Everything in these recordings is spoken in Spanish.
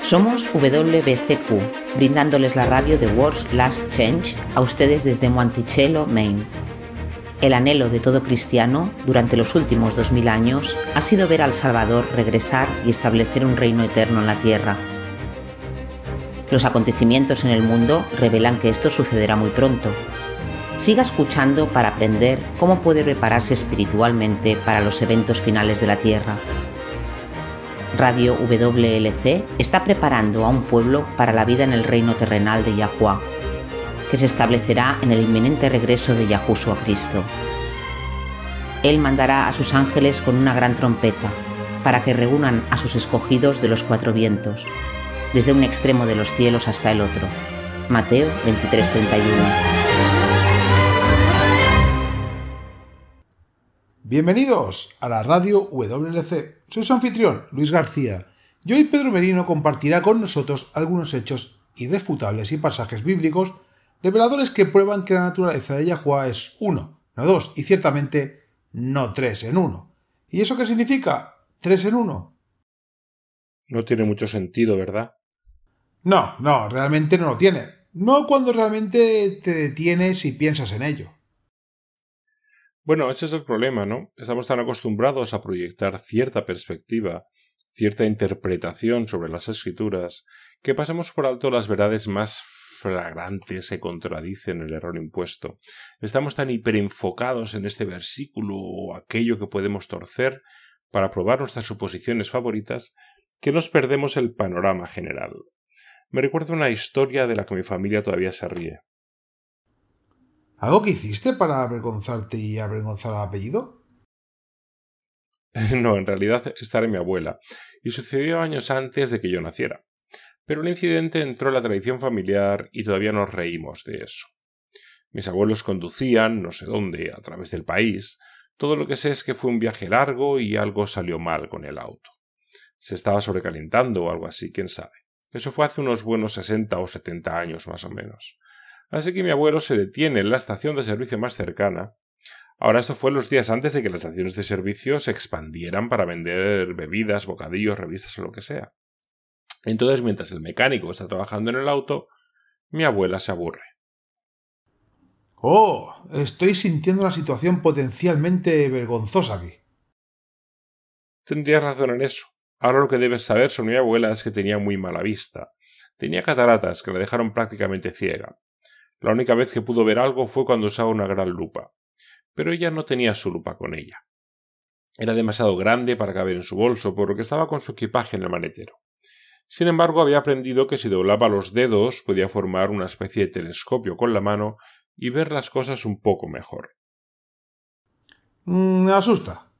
Somos WBCQ, brindándoles la radio de World's Last Change a ustedes desde Monticello, Maine. El anhelo de todo cristiano durante los últimos 2000 años ha sido ver al Salvador regresar y establecer un reino eterno en la tierra. Los acontecimientos en el mundo revelan que esto sucederá muy pronto. Siga escuchando para aprender cómo puede prepararse espiritualmente para los eventos finales de la tierra. Radio WLC está preparando a un pueblo para la vida en el reino terrenal de Yahuwah, que se establecerá en el inminente regreso de Yahushua Cristo. Él mandará a sus ángeles con una gran trompeta, para que reúnan a sus escogidos de los cuatro vientos, desde un extremo de los cielos hasta el otro. Mateo 23:31. Bienvenidos a la radio WLC. Soy su anfitrión, Luis García, y hoy Pedro Merino compartirá con nosotros algunos hechos irrefutables y pasajes bíblicos reveladores que prueban que la naturaleza de Yahuwah es uno, no dos, y ciertamente no tres en uno. ¿Y eso qué significa? ¿Tres en uno? No tiene mucho sentido, ¿verdad? No, realmente no lo tiene. No cuando realmente te detienes y piensas en ello. Bueno, ese es el problema, ¿no? Estamos tan acostumbrados a proyectar cierta perspectiva, cierta interpretación sobre las escrituras, que pasamos por alto las verdades más flagrantes que contradicen el error impuesto. Estamos tan hiperenfocados en este versículo o aquello que podemos torcer para probar nuestras suposiciones favoritas que nos perdemos el panorama general. Me recuerda una historia de la que mi familia todavía se ríe. ¿Algo que hiciste para avergonzarte y avergonzar al apellido? No, en realidad esta era mi abuela, y sucedió años antes de que yo naciera. Pero el incidente entró en la tradición familiar y todavía nos reímos de eso. Mis abuelos conducían, no sé dónde, a través del país. Todo lo que sé es que fue un viaje largo y algo salió mal con el auto. Se estaba sobrecalentando o algo así, quién sabe. Eso fue hace unos buenos 60 o 70 años más o menos. Así que mi abuelo se detiene en la estación de servicio más cercana. Ahora esto fue los días antes de que las estaciones de servicio se expandieran para vender bebidas, bocadillos, revistas o lo que sea. Entonces, mientras el mecánico está trabajando en el auto, mi abuela se aburre. ¡Oh! Estoy sintiendo una situación potencialmente vergonzosa aquí. Tendrías razón en eso. Ahora lo que debes saber sobre mi abuela es que tenía muy mala vista. Tenía cataratas que la dejaron prácticamente ciega. La única vez que pudo ver algo fue cuando usaba una gran lupa. Pero ella no tenía su lupa con ella. Era demasiado grande para caber en su bolso, por lo que estaba con su equipaje en el maletero. Sin embargo, había aprendido que si doblaba los dedos podía formar una especie de telescopio con la mano y ver las cosas un poco mejor. Me asusta.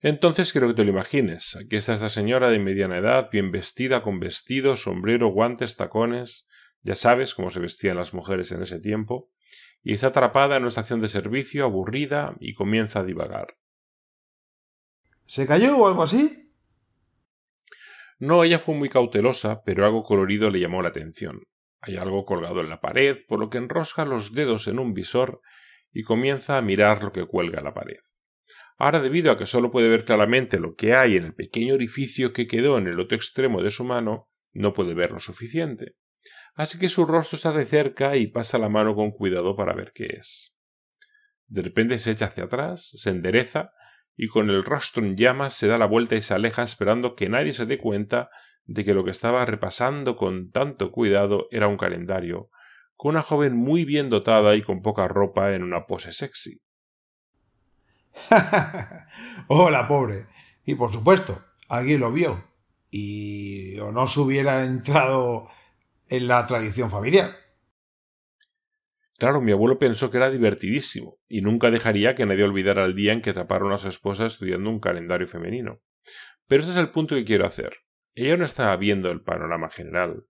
Entonces quiero que te lo imagines. Aquí está esta señora de mediana edad, bien vestida, con vestido, sombrero, guantes, tacones. Ya sabes cómo se vestían las mujeres en ese tiempo. Y está atrapada en una estación de servicio, aburrida, y comienza a divagar. ¿Se cayó o algo así? No, ella fue muy cautelosa, pero algo colorido le llamó la atención. Hay algo colgado en la pared, por lo que enrosca los dedos en un visor y comienza a mirar lo que cuelga en la pared. Ahora, debido a que solo puede ver claramente lo que hay en el pequeño orificio que quedó en el otro extremo de su mano, no puede ver lo suficiente. Así que su rostro está de cerca y pasa la mano con cuidado para ver qué es. De repente se echa hacia atrás, se endereza y con el rostro en llamas se da la vuelta y se aleja esperando que nadie se dé cuenta de que lo que estaba repasando con tanto cuidado era un calendario, con una joven muy bien dotada y con poca ropa en una pose sexy. ¡Hola, pobre! Y por supuesto, alguien lo vio. Y o no se hubiera entrado en la tradición familiar. Claro, mi abuelo pensó que era divertidísimo, y nunca dejaría que nadie olvidara el día en que atraparon a su esposa estudiando un calendario femenino. Pero ese es el punto que quiero hacer. Ella no estaba viendo el panorama general.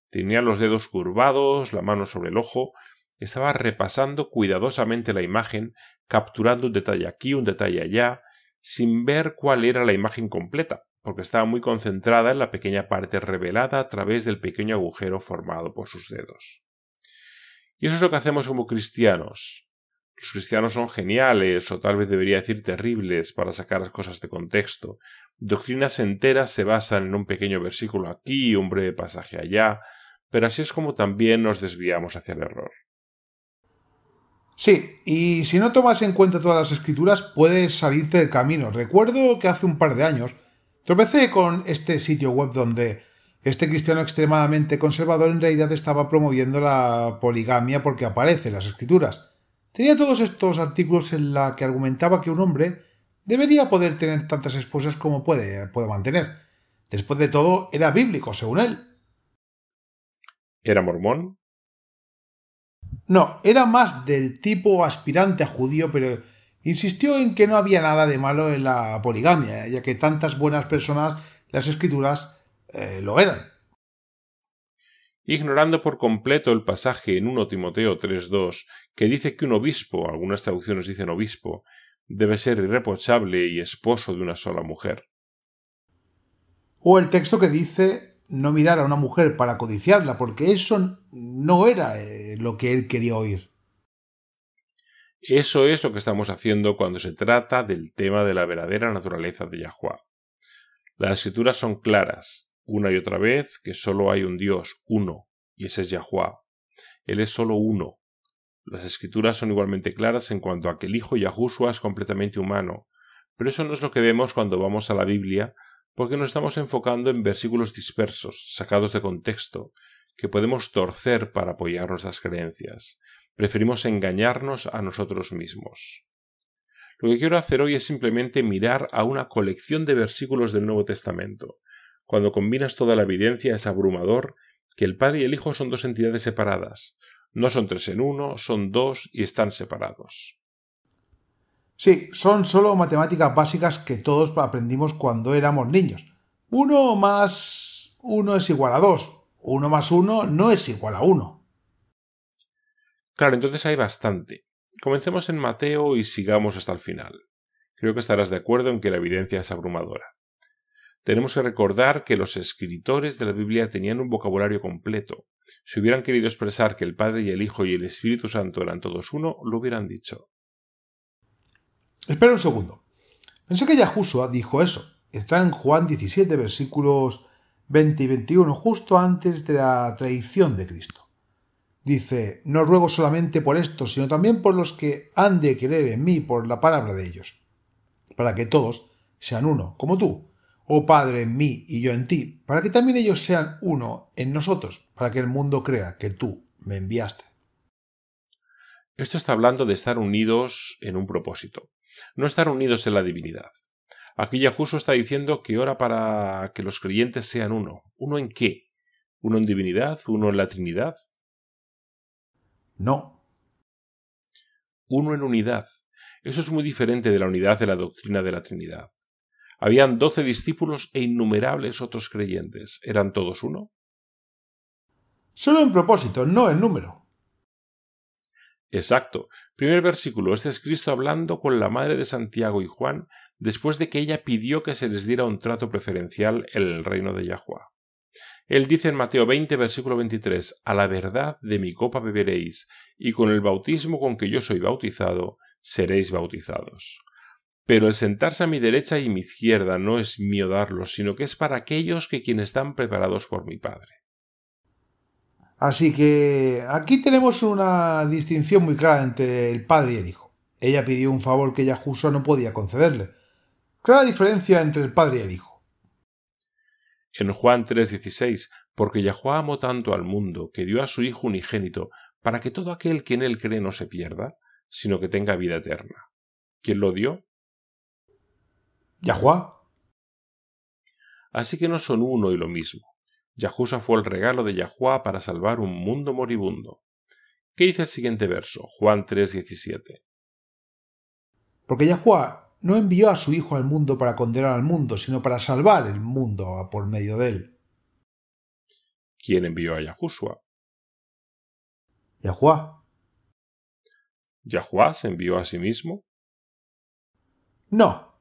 Tenía los dedos curvados, la mano sobre el ojo, estaba repasando cuidadosamente la imagen, capturando un detalle aquí, un detalle allá, sin ver cuál era la imagen completa, porque estaba muy concentrada en la pequeña parte revelada a través del pequeño agujero formado por sus dedos. Y eso es lo que hacemos como cristianos. Los cristianos son geniales, o tal vez debería decir terribles, para sacar las cosas de contexto. Doctrinas enteras se basan en un pequeño versículo aquí y un breve pasaje allá, pero así es como también nos desviamos hacia el error. Sí, y si no tomas en cuenta todas las escrituras, puedes salirte del camino. Recuerdo que hace un par de años tropecé con este sitio web donde este cristiano extremadamente conservador en realidad estaba promoviendo la poligamia porque aparece en las escrituras. Tenía todos estos artículos en la que argumentaba que un hombre debería poder tener tantas esposas como puede mantener. Después de todo, era bíblico, según él. ¿Era mormón? No, era más del tipo aspirante a judío, pero insistió en que no había nada de malo en la poligamia, ya que tantas buenas personas, las escrituras, lo eran. Ignorando por completo el pasaje en 1 Timoteo 3:2 que dice que un obispo, algunas traducciones dicen obispo, debe ser irreprochable y esposo de una sola mujer. O el texto que dice no mirar a una mujer para codiciarla, porque eso no era lo que él quería oír. Eso es lo que estamos haciendo cuando se trata del tema de la verdadera naturaleza de Yahuwah. Las escrituras son claras, una y otra vez, que solo hay un Dios, uno, y ese es Yahuwah. Él es solo uno. Las escrituras son igualmente claras en cuanto a que el Hijo Yahushua es completamente humano, pero eso no es lo que vemos cuando vamos a la Biblia, porque nos estamos enfocando en versículos dispersos, sacados de contexto, que podemos torcer para apoyar nuestras creencias. Preferimos engañarnos a nosotros mismos. Lo que quiero hacer hoy es simplemente mirar a una colección de versículos del Nuevo Testamento. Cuando combinas toda la evidencia es abrumador que el Padre y el Hijo son dos entidades separadas. No son tres en uno, son dos y están separados. Sí, son solo matemáticas básicas que todos aprendimos cuando éramos niños. 1 más 1 es igual a 2. 1 más 1 no es igual a 1. Claro, entonces hay bastante. Comencemos en Mateo y sigamos hasta el final. Creo que estarás de acuerdo en que la evidencia es abrumadora. Tenemos que recordar que los escritores de la Biblia tenían un vocabulario completo. Si hubieran querido expresar que el Padre y el Hijo y el Espíritu Santo eran todos uno, lo hubieran dicho. Espera un segundo. Pensé que Yahushua dijo eso. Está en Juan 17, versículos 20 y 21, justo antes de la traición de Cristo. Dice, no ruego solamente por estos, sino también por los que han de creer en mí por la palabra de ellos, para que todos sean uno, como tú, oh Padre, en mí y yo en ti, para que también ellos sean uno en nosotros, para que el mundo crea que tú me enviaste. Esto está hablando de estar unidos en un propósito, no estar unidos en la divinidad. Aquí Yahushua está diciendo que ora para que los creyentes sean uno. ¿Uno en qué? ¿Uno en divinidad? ¿Uno en la Trinidad? No. Uno en unidad. Eso es muy diferente de la unidad de la doctrina de la Trinidad. Habían 12 discípulos e innumerables otros creyentes. ¿Eran todos uno? Solo en propósito, no en número. Exacto. Primer versículo. Este es Cristo hablando con la madre de Santiago y Juan después de que ella pidió que se les diera un trato preferencial en el reino de Yahuwah. Él dice en Mateo 20, versículo 23, a la verdad de mi copa beberéis, y con el bautismo con que yo soy bautizado, seréis bautizados. Pero el sentarse a mi derecha y mi izquierda no es mío darlo, sino que es para aquellos quienes están preparados por mi Padre. Así que aquí tenemos una distinción muy clara entre el padre y el hijo. Ella pidió un favor que Yahushua no podía concederle. Clara diferencia entre el padre y el hijo. En Juan 3:16, porque Yahuwah amó tanto al mundo que dio a su Hijo unigénito para que todo aquel que en él cree no se pierda, sino que tenga vida eterna. ¿Quién lo dio? Yahuwah. Así que no son uno y lo mismo. Yahushua fue el regalo de Yahuwah para salvar un mundo moribundo. ¿Qué dice el siguiente verso? Juan 3:17. Porque Yahuwah no envió a su Hijo al mundo para condenar al mundo, sino para salvar el mundo por medio de él. ¿Quién envió a Yahushua? Yahuwah. ¿Yahuwah se envió a sí mismo? No.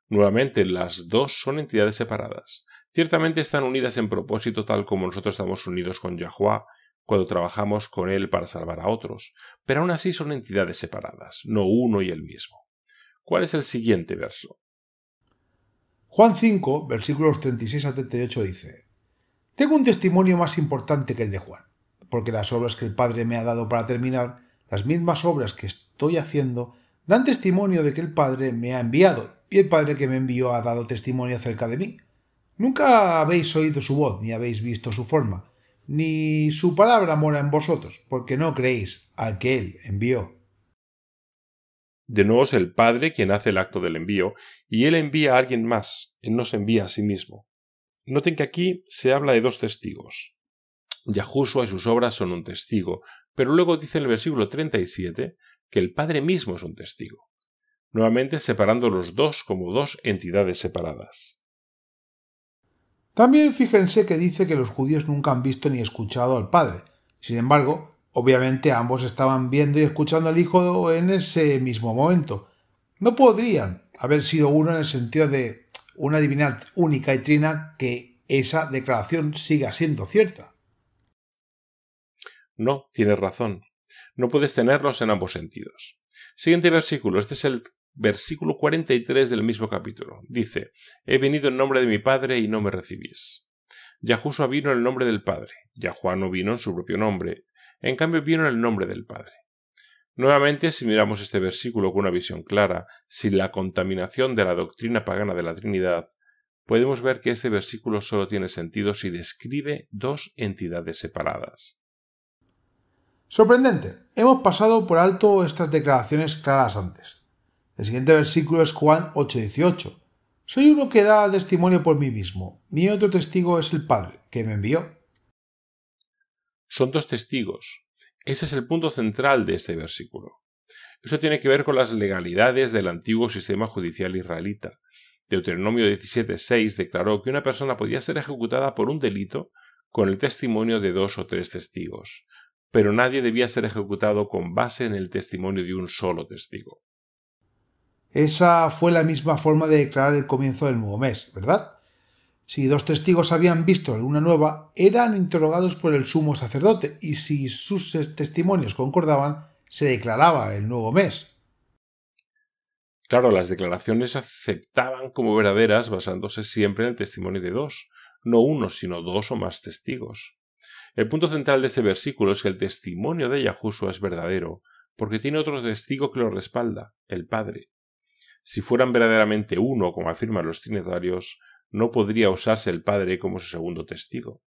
Nuevamente, las dos son entidades separadas. Ciertamente están unidas en propósito tal como nosotros estamos unidos con Yahuwah cuando trabajamos con Él para salvar a otros, pero aún así son entidades separadas, no uno y el mismo. ¿Cuál es el siguiente verso? Juan 5, versículos 36 a 38 dice: Tengo un testimonio más importante que el de Juan, porque las obras que el Padre me ha dado para terminar, las mismas obras que estoy haciendo, dan testimonio de que el Padre me ha enviado, y el Padre que me envió ha dado testimonio acerca de mí. Nunca habéis oído su voz, ni habéis visto su forma, ni su palabra mora en vosotros, porque no creéis al que Él envió. De nuevo es el Padre quien hace el acto del envío, y Él envía a alguien más, Él nos envía a sí mismo. Noten que aquí se habla de dos testigos. Yahushua y sus obras son un testigo, pero luego dice en el versículo 37 que el Padre mismo es un testigo, nuevamente separando los dos como dos entidades separadas. También fíjense que dice que los judíos nunca han visto ni escuchado al Padre. Sin embargo, obviamente ambos estaban viendo y escuchando al Hijo en ese mismo momento. No podrían haber sido uno en el sentido de una divinidad única y trina, que esa declaración siga siendo cierta. No, tienes razón. No puedes tenerlos en ambos sentidos. Siguiente versículo, este es el versículo 43 del mismo capítulo. Dice: He venido en nombre de mi Padre y no me recibís. Yahushua vino en el nombre del Padre. Yahuá no vino en su propio nombre. En cambio vino en el nombre del Padre. Nuevamente, si miramos este versículo con una visión clara, sin la contaminación de la doctrina pagana de la Trinidad, podemos ver que este versículo solo tiene sentido si describe dos entidades separadas. Sorprendente. Hemos pasado por alto estas declaraciones claras antes. El siguiente versículo es Juan 8:18. Soy uno que da testimonio por mí mismo. Mi otro testigo es el Padre, que me envió. Son dos testigos. Ese es el punto central de este versículo. Eso tiene que ver con las legalidades del antiguo sistema judicial israelita. Deuteronomio 17:6 declaró que una persona podía ser ejecutada por un delito con el testimonio de 2 o 3 testigos, pero nadie debía ser ejecutado con base en el testimonio de un solo testigo. Esa fue la misma forma de declarar el comienzo del nuevo mes, ¿verdad? Si 2 testigos habían visto la luna nueva, eran interrogados por el sumo sacerdote, y si sus testimonios concordaban, se declaraba el nuevo mes. Claro, las declaraciones se aceptaban como verdaderas basándose siempre en el testimonio de 2, no uno, sino 2 o más testigos. El punto central de este versículo es que el testimonio de Yahushua es verdadero, porque tiene otro testigo que lo respalda, el Padre. Si fueran verdaderamente uno, como afirman los trinitarios, no podría usarse el Padre como su segundo testigo.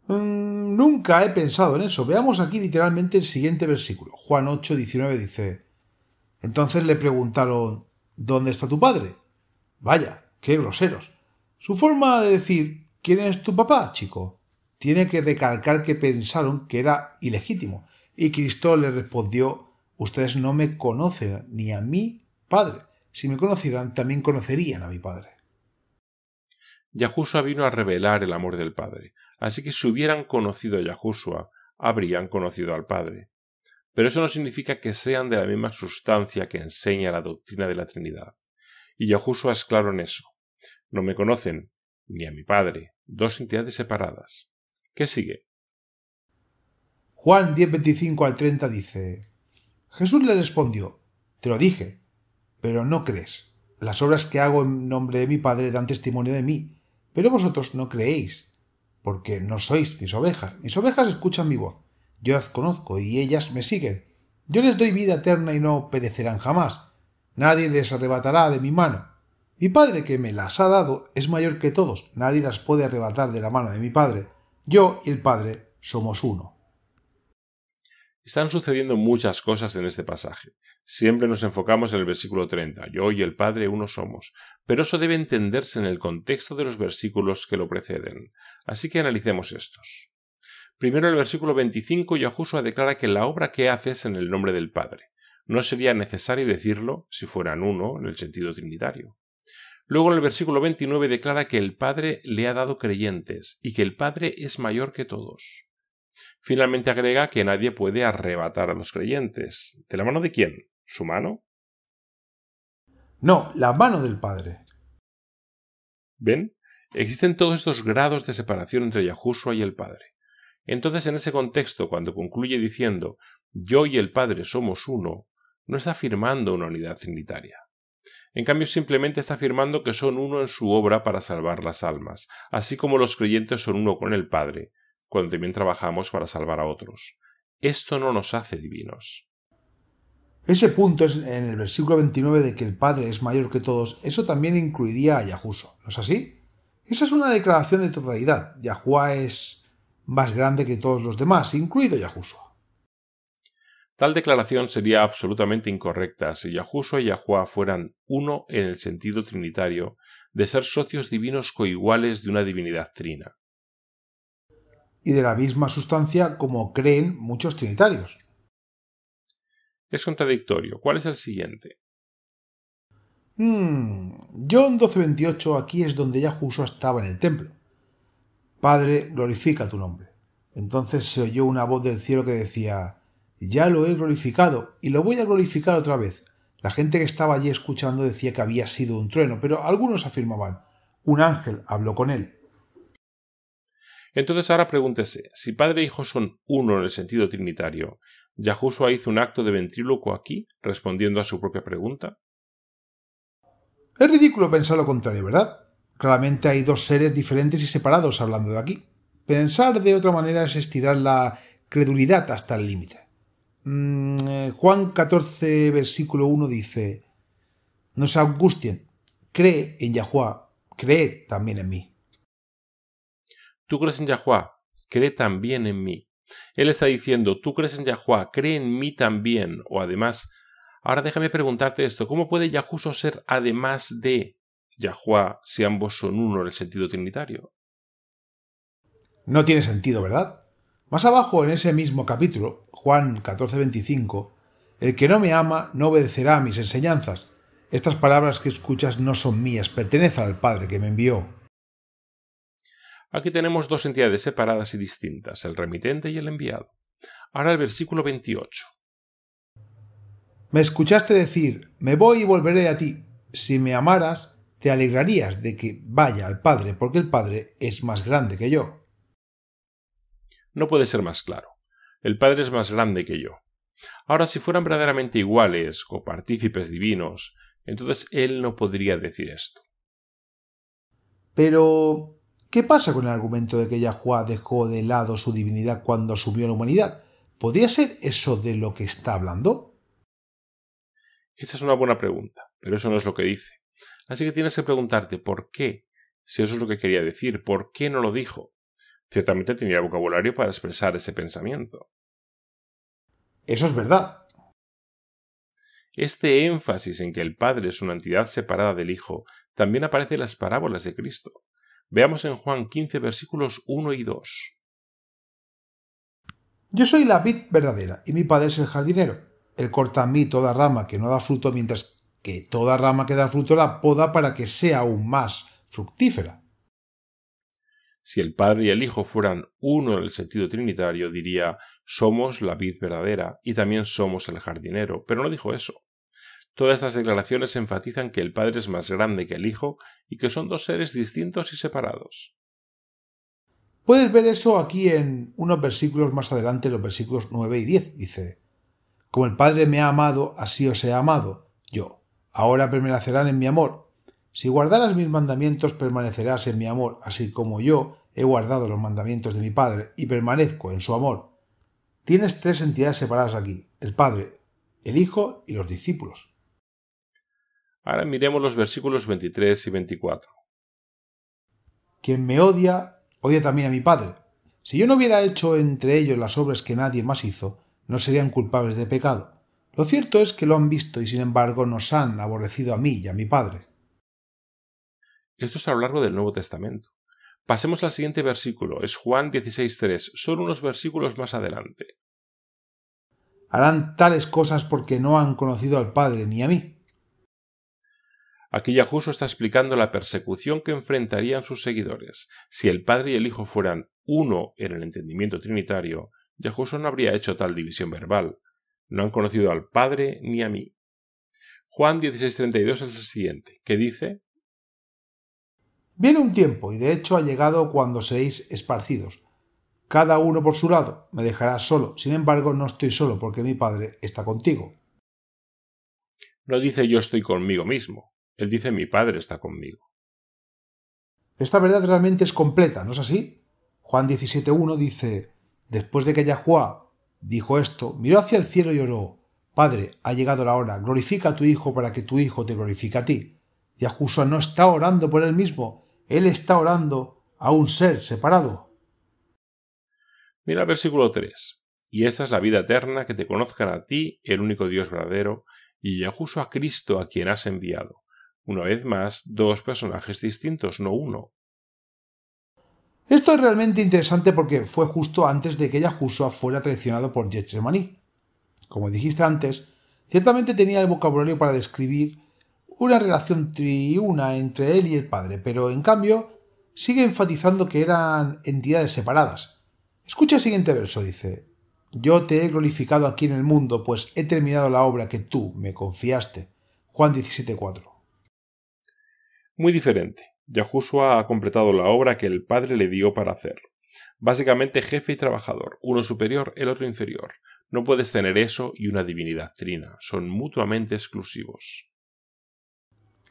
Nunca he pensado en eso. Veamos aquí literalmente el siguiente versículo. Juan 8:19 dice: Entonces le preguntaron: ¿Dónde está tu padre? Vaya, qué groseros. Su forma de decir: ¿quién es tu papá, chico? Tiene que recalcar que pensaron que era ilegítimo. Y Cristo le respondió: ustedes no me conocen ni a mi Padre. Si me conocieran, también conocerían a mi Padre. Yahushua vino a revelar el amor del Padre, así que si hubieran conocido a Yahushua, habrían conocido al Padre. Pero eso no significa que sean de la misma sustancia que enseña la doctrina de la Trinidad. Y Yahushua es claro en eso. No me conocen, ni a mi Padre, dos entidades separadas. ¿Qué sigue? Juan 10:25 al 30 dice: Jesús le respondió: Te lo dije, pero no crees. Las obras que hago en nombre de mi Padre dan testimonio de mí, pero vosotros no creéis, porque no sois mis ovejas. Mis ovejas escuchan mi voz. Yo las conozco y ellas me siguen. Yo les doy vida eterna y no perecerán jamás. Nadie les arrebatará de mi mano. Mi Padre que me las ha dado es mayor que todos. Nadie las puede arrebatar de la mano de mi Padre. Yo y el Padre somos uno. Están sucediendo muchas cosas en este pasaje. Siempre nos enfocamos en el versículo 30, yo y el Padre uno somos, pero eso debe entenderse en el contexto de los versículos que lo preceden. Así que analicemos estos. Primero, en el versículo 25, Yahushua declara que la obra que hace es en el nombre del Padre. No sería necesario decirlo si fueran uno en el sentido trinitario. Luego, en el versículo 29, declara que el Padre le ha dado creyentes y que el Padre es mayor que todos. Finalmente agrega que nadie puede arrebatar a los creyentes. ¿De la mano de quién? ¿Su mano? No, la mano del Padre. ¿Ven? Existen todos estos grados de separación entre Yahushua y el Padre. Entonces, en ese contexto, cuando concluye diciendo yo y el Padre somos uno, no está afirmando una unidad trinitaria. En cambio, simplemente está afirmando que son uno en su obra para salvar las almas, así como los creyentes son uno con el Padre, cuando también trabajamos para salvar a otros. Esto no nos hace divinos. Ese punto es en el versículo 29 de que el Padre es mayor que todos, eso también incluiría a Yahushua, ¿no es así? Esa es una declaración de totalidad. Yahuwah es más grande que todos los demás, incluido Yahushua. Tal declaración sería absolutamente incorrecta si Yahushua y Yahuwah fueran uno en el sentido trinitario de ser socios divinos coiguales de una divinidad trina. Y de la misma sustancia como creen muchos trinitarios. Es contradictorio. ¿Cuál es el siguiente? John 12:28, aquí es donde Yahushua estaba en el templo. Padre, glorifica tu nombre. Entonces se oyó una voz del cielo que decía, ya lo he glorificado y lo voy a glorificar otra vez. La gente que estaba allí escuchando decía que había sido un trueno, pero algunos afirmaban, un ángel habló con él. Entonces ahora pregúntese, si Padre e Hijo son uno en el sentido trinitario, ¿Yahushua hizo un acto de ventrílocuo aquí, respondiendo a su propia pregunta? Es ridículo pensar lo contrario, ¿verdad? Claramente hay dos seres diferentes y separados hablando de aquí. Pensar de otra manera es estirar la credulidad hasta el límite. Juan 14, versículo 1 dice, no se angustien, cree en Yahuwah, creed también en mí. Tú crees en Yahuwah, cree también en mí. Él está diciendo, tú crees en Yahuwah, cree en mí también, o además. Ahora déjame preguntarte esto, ¿cómo puede Yahushua ser además de Yahuwah si ambos son uno en el sentido trinitario? No tiene sentido, ¿verdad? Más abajo en ese mismo capítulo, Juan 14:25, el que no me ama no obedecerá a mis enseñanzas. Estas palabras que escuchas no son mías, pertenecen al Padre que me envió. Aquí tenemos dos entidades separadas y distintas, el remitente y el enviado. Ahora el versículo 28. Me escuchaste decir, me voy y volveré a ti. Si me amaras, te alegrarías de que vaya al Padre, porque el Padre es más grande que yo. No puede ser más claro. El Padre es más grande que yo. Ahora, si fueran verdaderamente iguales, copartícipes divinos, entonces él no podría decir esto. Pero, ¿qué pasa con el argumento de que Yahuwah dejó de lado su divinidad cuando asumió la humanidad? ¿Podría ser eso de lo que está hablando? Esa es una buena pregunta, pero eso no es lo que dice. Así que tienes que preguntarte por qué, si eso es lo que quería decir, ¿por qué no lo dijo? Ciertamente tenía vocabulario para expresar ese pensamiento. Eso es verdad. Este énfasis en que el Padre es una entidad separada del Hijo también aparece en las parábolas de Cristo. Veamos en Juan 15 versículos 1 y 2. Yo soy la vid verdadera y mi Padre es el jardinero. Él corta a mí toda rama que no da fruto, mientras que toda rama que da fruto la poda para que sea aún más fructífera. Si el Padre y el Hijo fueran uno en el sentido trinitario, diría, somos la vid verdadera y también somos el jardinero, pero no dijo eso. Todas estas declaraciones enfatizan que el Padre es más grande que el Hijo y que son dos seres distintos y separados. Puedes ver eso aquí en unos versículos más adelante, los versículos 9 y 10. Dice, como el Padre me ha amado, así os he amado yo. Ahora permanecerán en mi amor. Si guardaras mis mandamientos, permanecerás en mi amor, así como yo he guardado los mandamientos de mi Padre y permanezco en su amor. Tienes tres entidades separadas aquí, el Padre, el Hijo y los discípulos. Ahora miremos los versículos 23 y 24. Quien me odia, odia también a mi Padre. Si yo no hubiera hecho entre ellos las obras que nadie más hizo, no serían culpables de pecado. Lo cierto es que lo han visto y sin embargo nos han aborrecido a mí y a mi Padre. Esto es a lo largo del Nuevo Testamento. Pasemos al siguiente versículo, es Juan 16:3, son unos versículos más adelante. Harán tales cosas porque no han conocido al Padre ni a mí. Aquí Yahushua está explicando la persecución que enfrentarían sus seguidores. Si el Padre y el Hijo fueran uno en el entendimiento trinitario, Yahushua no habría hecho tal división verbal. No han conocido al Padre ni a mí. Juan 16:32 es el siguiente, que dice: Viene un tiempo, y de hecho ha llegado cuando seréis esparcidos. Cada uno por su lado, me dejarás solo. Sin embargo, no estoy solo porque mi Padre está contigo. No dice yo estoy conmigo mismo. Él dice mi Padre está conmigo. Esta verdad realmente es completa, ¿no es así? Juan 17.1 dice: después de que Yahuwá dijo esto, miró hacia el cielo y oró: Padre, ha llegado la hora, glorifica a tu Hijo para que tu Hijo te glorifique a ti. Yahushua no está orando por él mismo, él está orando a un ser separado. Mira el versículo 3. Y esta es la vida eterna, que te conozcan a ti, el único Dios verdadero, y Yahushua Cristo a quien has enviado. Una vez más, dos personajes distintos, no uno. Esto es realmente interesante porque fue justo antes de que Yahushua fuera traicionado por Getsemaní. Como dijiste antes, ciertamente tenía el vocabulario para describir una relación triuna entre él y el Padre, pero en cambio sigue enfatizando que eran entidades separadas. Escucha el siguiente verso, dice: yo te he glorificado aquí en el mundo, pues he terminado la obra que tú me confiaste. Juan 17.4. Muy diferente. Yahushua ha completado la obra que el Padre le dio para hacer. Básicamente jefe y trabajador, uno superior, el otro inferior. No puedes tener eso y una divinidad trina, son mutuamente exclusivos.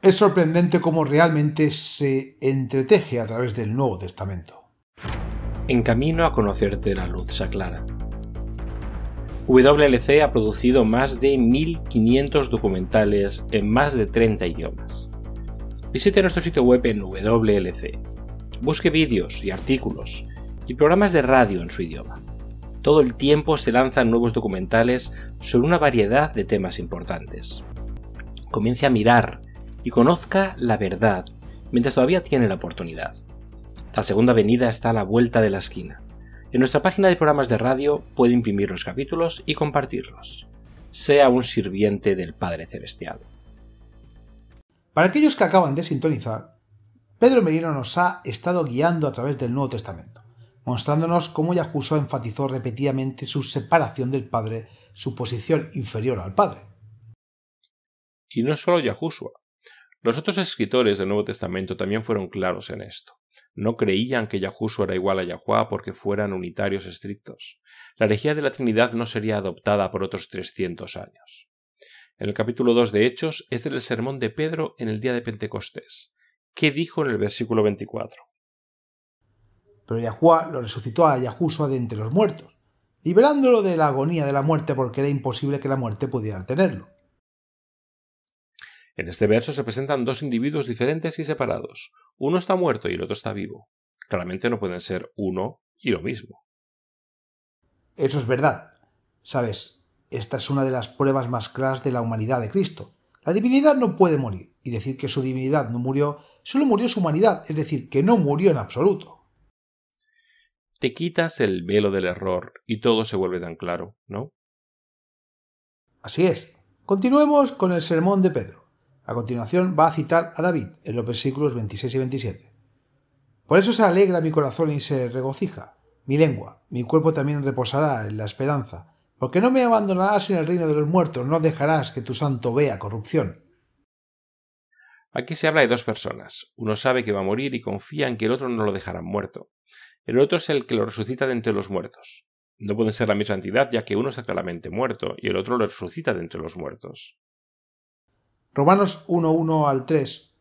Es sorprendente cómo realmente se entreteje a través del Nuevo Testamento. En camino a conocerte la luz se aclara. WLC ha producido más de 1500 documentales en más de 30 idiomas. Visite nuestro sitio web en WLC. Busque vídeos y artículos y programas de radio en su idioma. Todo el tiempo se lanzan nuevos documentales sobre una variedad de temas importantes. Comience a mirar y conozca la verdad mientras todavía tiene la oportunidad. La segunda venida está a la vuelta de la esquina. En nuestra página de programas de radio puede imprimir los capítulos y compartirlos. Sea un sirviente del Padre Celestial. Para aquellos que acaban de sintonizar, Pedro Merino nos ha estado guiando a través del Nuevo Testamento, mostrándonos cómo Yahushua enfatizó repetidamente su separación del Padre, su posición inferior al Padre. Y no solo Yahushua. Los otros escritores del Nuevo Testamento también fueron claros en esto. No creían que Yahushua era igual a Yahuwá porque fueran unitarios estrictos. La herejía de la Trinidad no sería adoptada por otros 300 años. En el capítulo 2 de Hechos es del sermón de Pedro en el día de Pentecostés. ¿Qué dijo en el versículo 24? Pero Yahuwá lo resucitó a Yahushua de entre los muertos, liberándolo de la agonía de la muerte porque era imposible que la muerte pudiera tenerlo. En este verso se presentan dos individuos diferentes y separados. Uno está muerto y el otro está vivo. Claramente no pueden ser uno y lo mismo. Eso es verdad. Sabes, esta es una de las pruebas más claras de la humanidad de Cristo. La divinidad no puede morir, y decir que su divinidad no murió, solo murió su humanidad, es decir, que no murió en absoluto. Te quitas el velo del error y todo se vuelve tan claro, ¿no? Así es. Continuemos con el sermón de Pedro. A continuación va a citar a David en los versículos 26 y 27. Por eso se alegra mi corazón y se regocija mi lengua, mi cuerpo también reposará en la esperanza, porque no me abandonarás en el reino de los muertos, no dejarás que tu santo vea corrupción. Aquí se habla de dos personas. Uno sabe que va a morir y confía en que el otro no lo dejará muerto. El otro es el que lo resucita de entre los muertos. No pueden ser la misma entidad, ya que uno está claramente muerto y el otro lo resucita de entre los muertos. Romanos 1:1 al 3.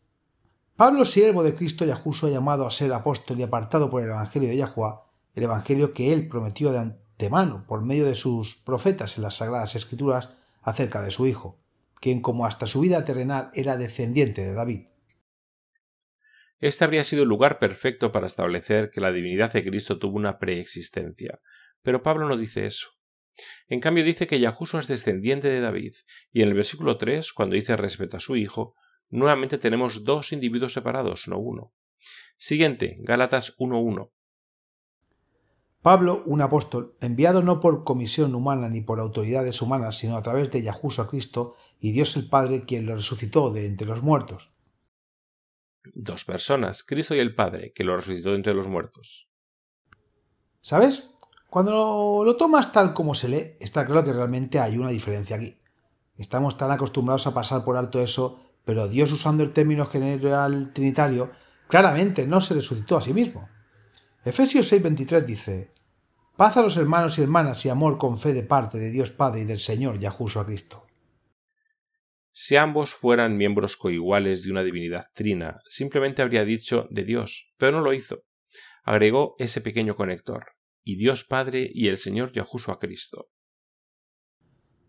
Pablo, siervo de Cristo Yahushua, llamado a ser apóstol y apartado por el Evangelio de Yahuwá, el Evangelio que él prometió de antemano por medio de sus profetas en las Sagradas Escrituras acerca de su Hijo, quien como hasta su vida terrenal era descendiente de David. Este habría sido el lugar perfecto para establecer que la divinidad de Cristo tuvo una preexistencia, pero Pablo no dice eso. En cambio dice que Yahushua es descendiente de David, y en el versículo 3, cuando dice respecto a su hijo, nuevamente tenemos dos individuos separados, no uno. Siguiente, Gálatas 1:1. Pablo, un apóstol, enviado no por comisión humana ni por autoridades humanas, sino a través de Yahushua Cristo y Dios el Padre, quien lo resucitó de entre los muertos. Dos personas, Cristo y el Padre, que lo resucitó de entre los muertos. ¿Sabes? Cuando lo tomas tal como se lee, está claro que realmente hay una diferencia aquí. Estamos tan acostumbrados a pasar por alto eso, pero Dios, usando el término general trinitario, claramente no se resucitó a sí mismo. Efesios 6:23 dice: Paz a los hermanos y hermanas y amor con fe de parte de Dios Padre y del Señor Yahushua Cristo. Si ambos fueran miembros coiguales de una divinidad trina, simplemente habría dicho de Dios, pero no lo hizo. Agregó ese pequeño conector, y Dios Padre y el Señor Yahushua Cristo.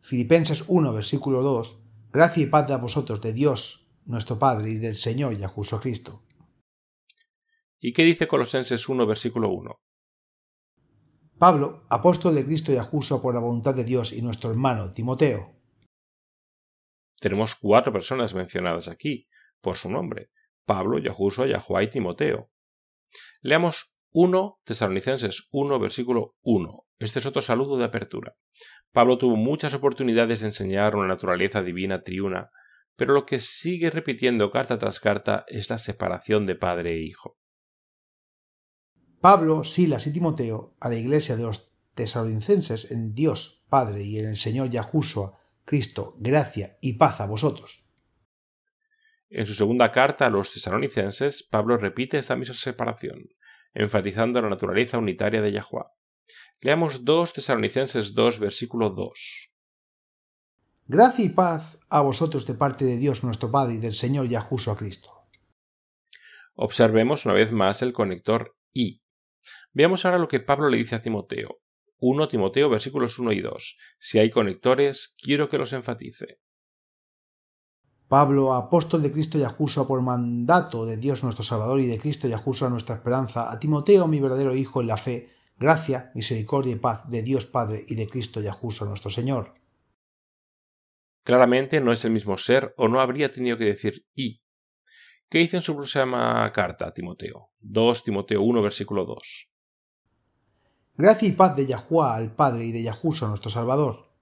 Filipenses 1, versículo 2. Gracia y paz a vosotros de Dios, nuestro Padre, y del Señor Yahushua Cristo. ¿Y qué dice Colosenses 1, versículo 1? Pablo, apóstol de Cristo Yahushua por la voluntad de Dios, y nuestro hermano Timoteo. Tenemos 4 personas mencionadas aquí, por su nombre: Pablo, Yahushua, Yahuá y Timoteo. Leamos 1 Tesalonicenses 1, versículo 1. Este es otro saludo de apertura. Pablo tuvo muchas oportunidades de enseñar una naturaleza divina triuna, pero lo que sigue repitiendo carta tras carta es la separación de padre e hijo. Pablo, Silas y Timoteo a la iglesia de los tesalonicenses en Dios Padre y en el Señor Yahushua Cristo, gracia y paz a vosotros. En su segunda carta a los tesalonicenses, Pablo repite esta misma separación, enfatizando la naturaleza unitaria de Yahuwá. Leamos 2 Tesalonicenses 2, versículo 2. Gracia y paz a vosotros de parte de Dios nuestro Padre y del Señor Yahushua Cristo. Observemos una vez más el conector y. Veamos ahora lo que Pablo le dice a Timoteo. 1 Timoteo, versículos 1 y 2. Si hay conectores, quiero que los enfatice. Pablo, apóstol de Cristo Yahushua por mandato de Dios nuestro Salvador y de Cristo Yahushua nuestra esperanza, a Timoteo, mi verdadero hijo en la fe, gracia, misericordia y paz de Dios Padre y de Cristo Yahushua nuestro Señor. Claramente no es el mismo ser o no habría tenido que decir y. ¿Qué dice en su próxima carta a Timoteo? 2 Timoteo 1, versículo 2. Gracia y paz de Yahuwá al Padre y de Yahushua nuestro Salvador.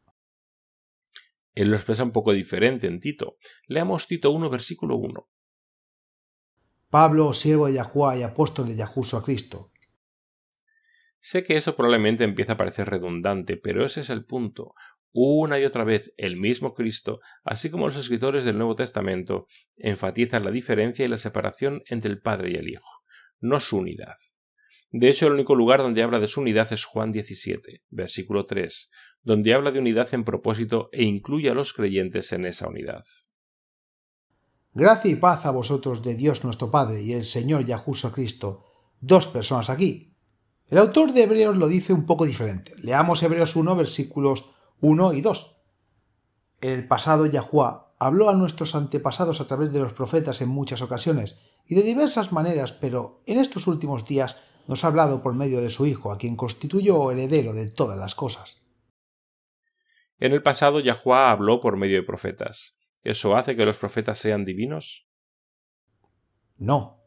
Él lo expresa un poco diferente en Tito. Leamos Tito 1, versículo 1. Pablo, siervo de Yahuwá y apóstol de Yahushua Cristo. Sé que eso probablemente empieza a parecer redundante, pero ese es el punto. Una y otra vez el mismo Cristo, así como los escritores del Nuevo Testamento, enfatizan la diferencia y la separación entre el Padre y el Hijo, no su unidad. De hecho, el único lugar donde habla de su unidad es Juan 17, versículo 3, donde habla de unidad en propósito e incluye a los creyentes en esa unidad. Gracia y paz a vosotros de Dios nuestro Padre y el Señor Yahushua Cristo. 2 personas aquí. El autor de Hebreos lo dice un poco diferente. Leamos Hebreos 1, versículos 1 y 2. En el pasado Yahuwá habló a nuestros antepasados a través de los profetas en muchas ocasiones y de diversas maneras, pero en estos últimos días nos ha hablado por medio de su Hijo, a quien constituyó heredero de todas las cosas. En el pasado Yahuwá habló por medio de profetas. ¿Eso hace que los profetas sean divinos? No.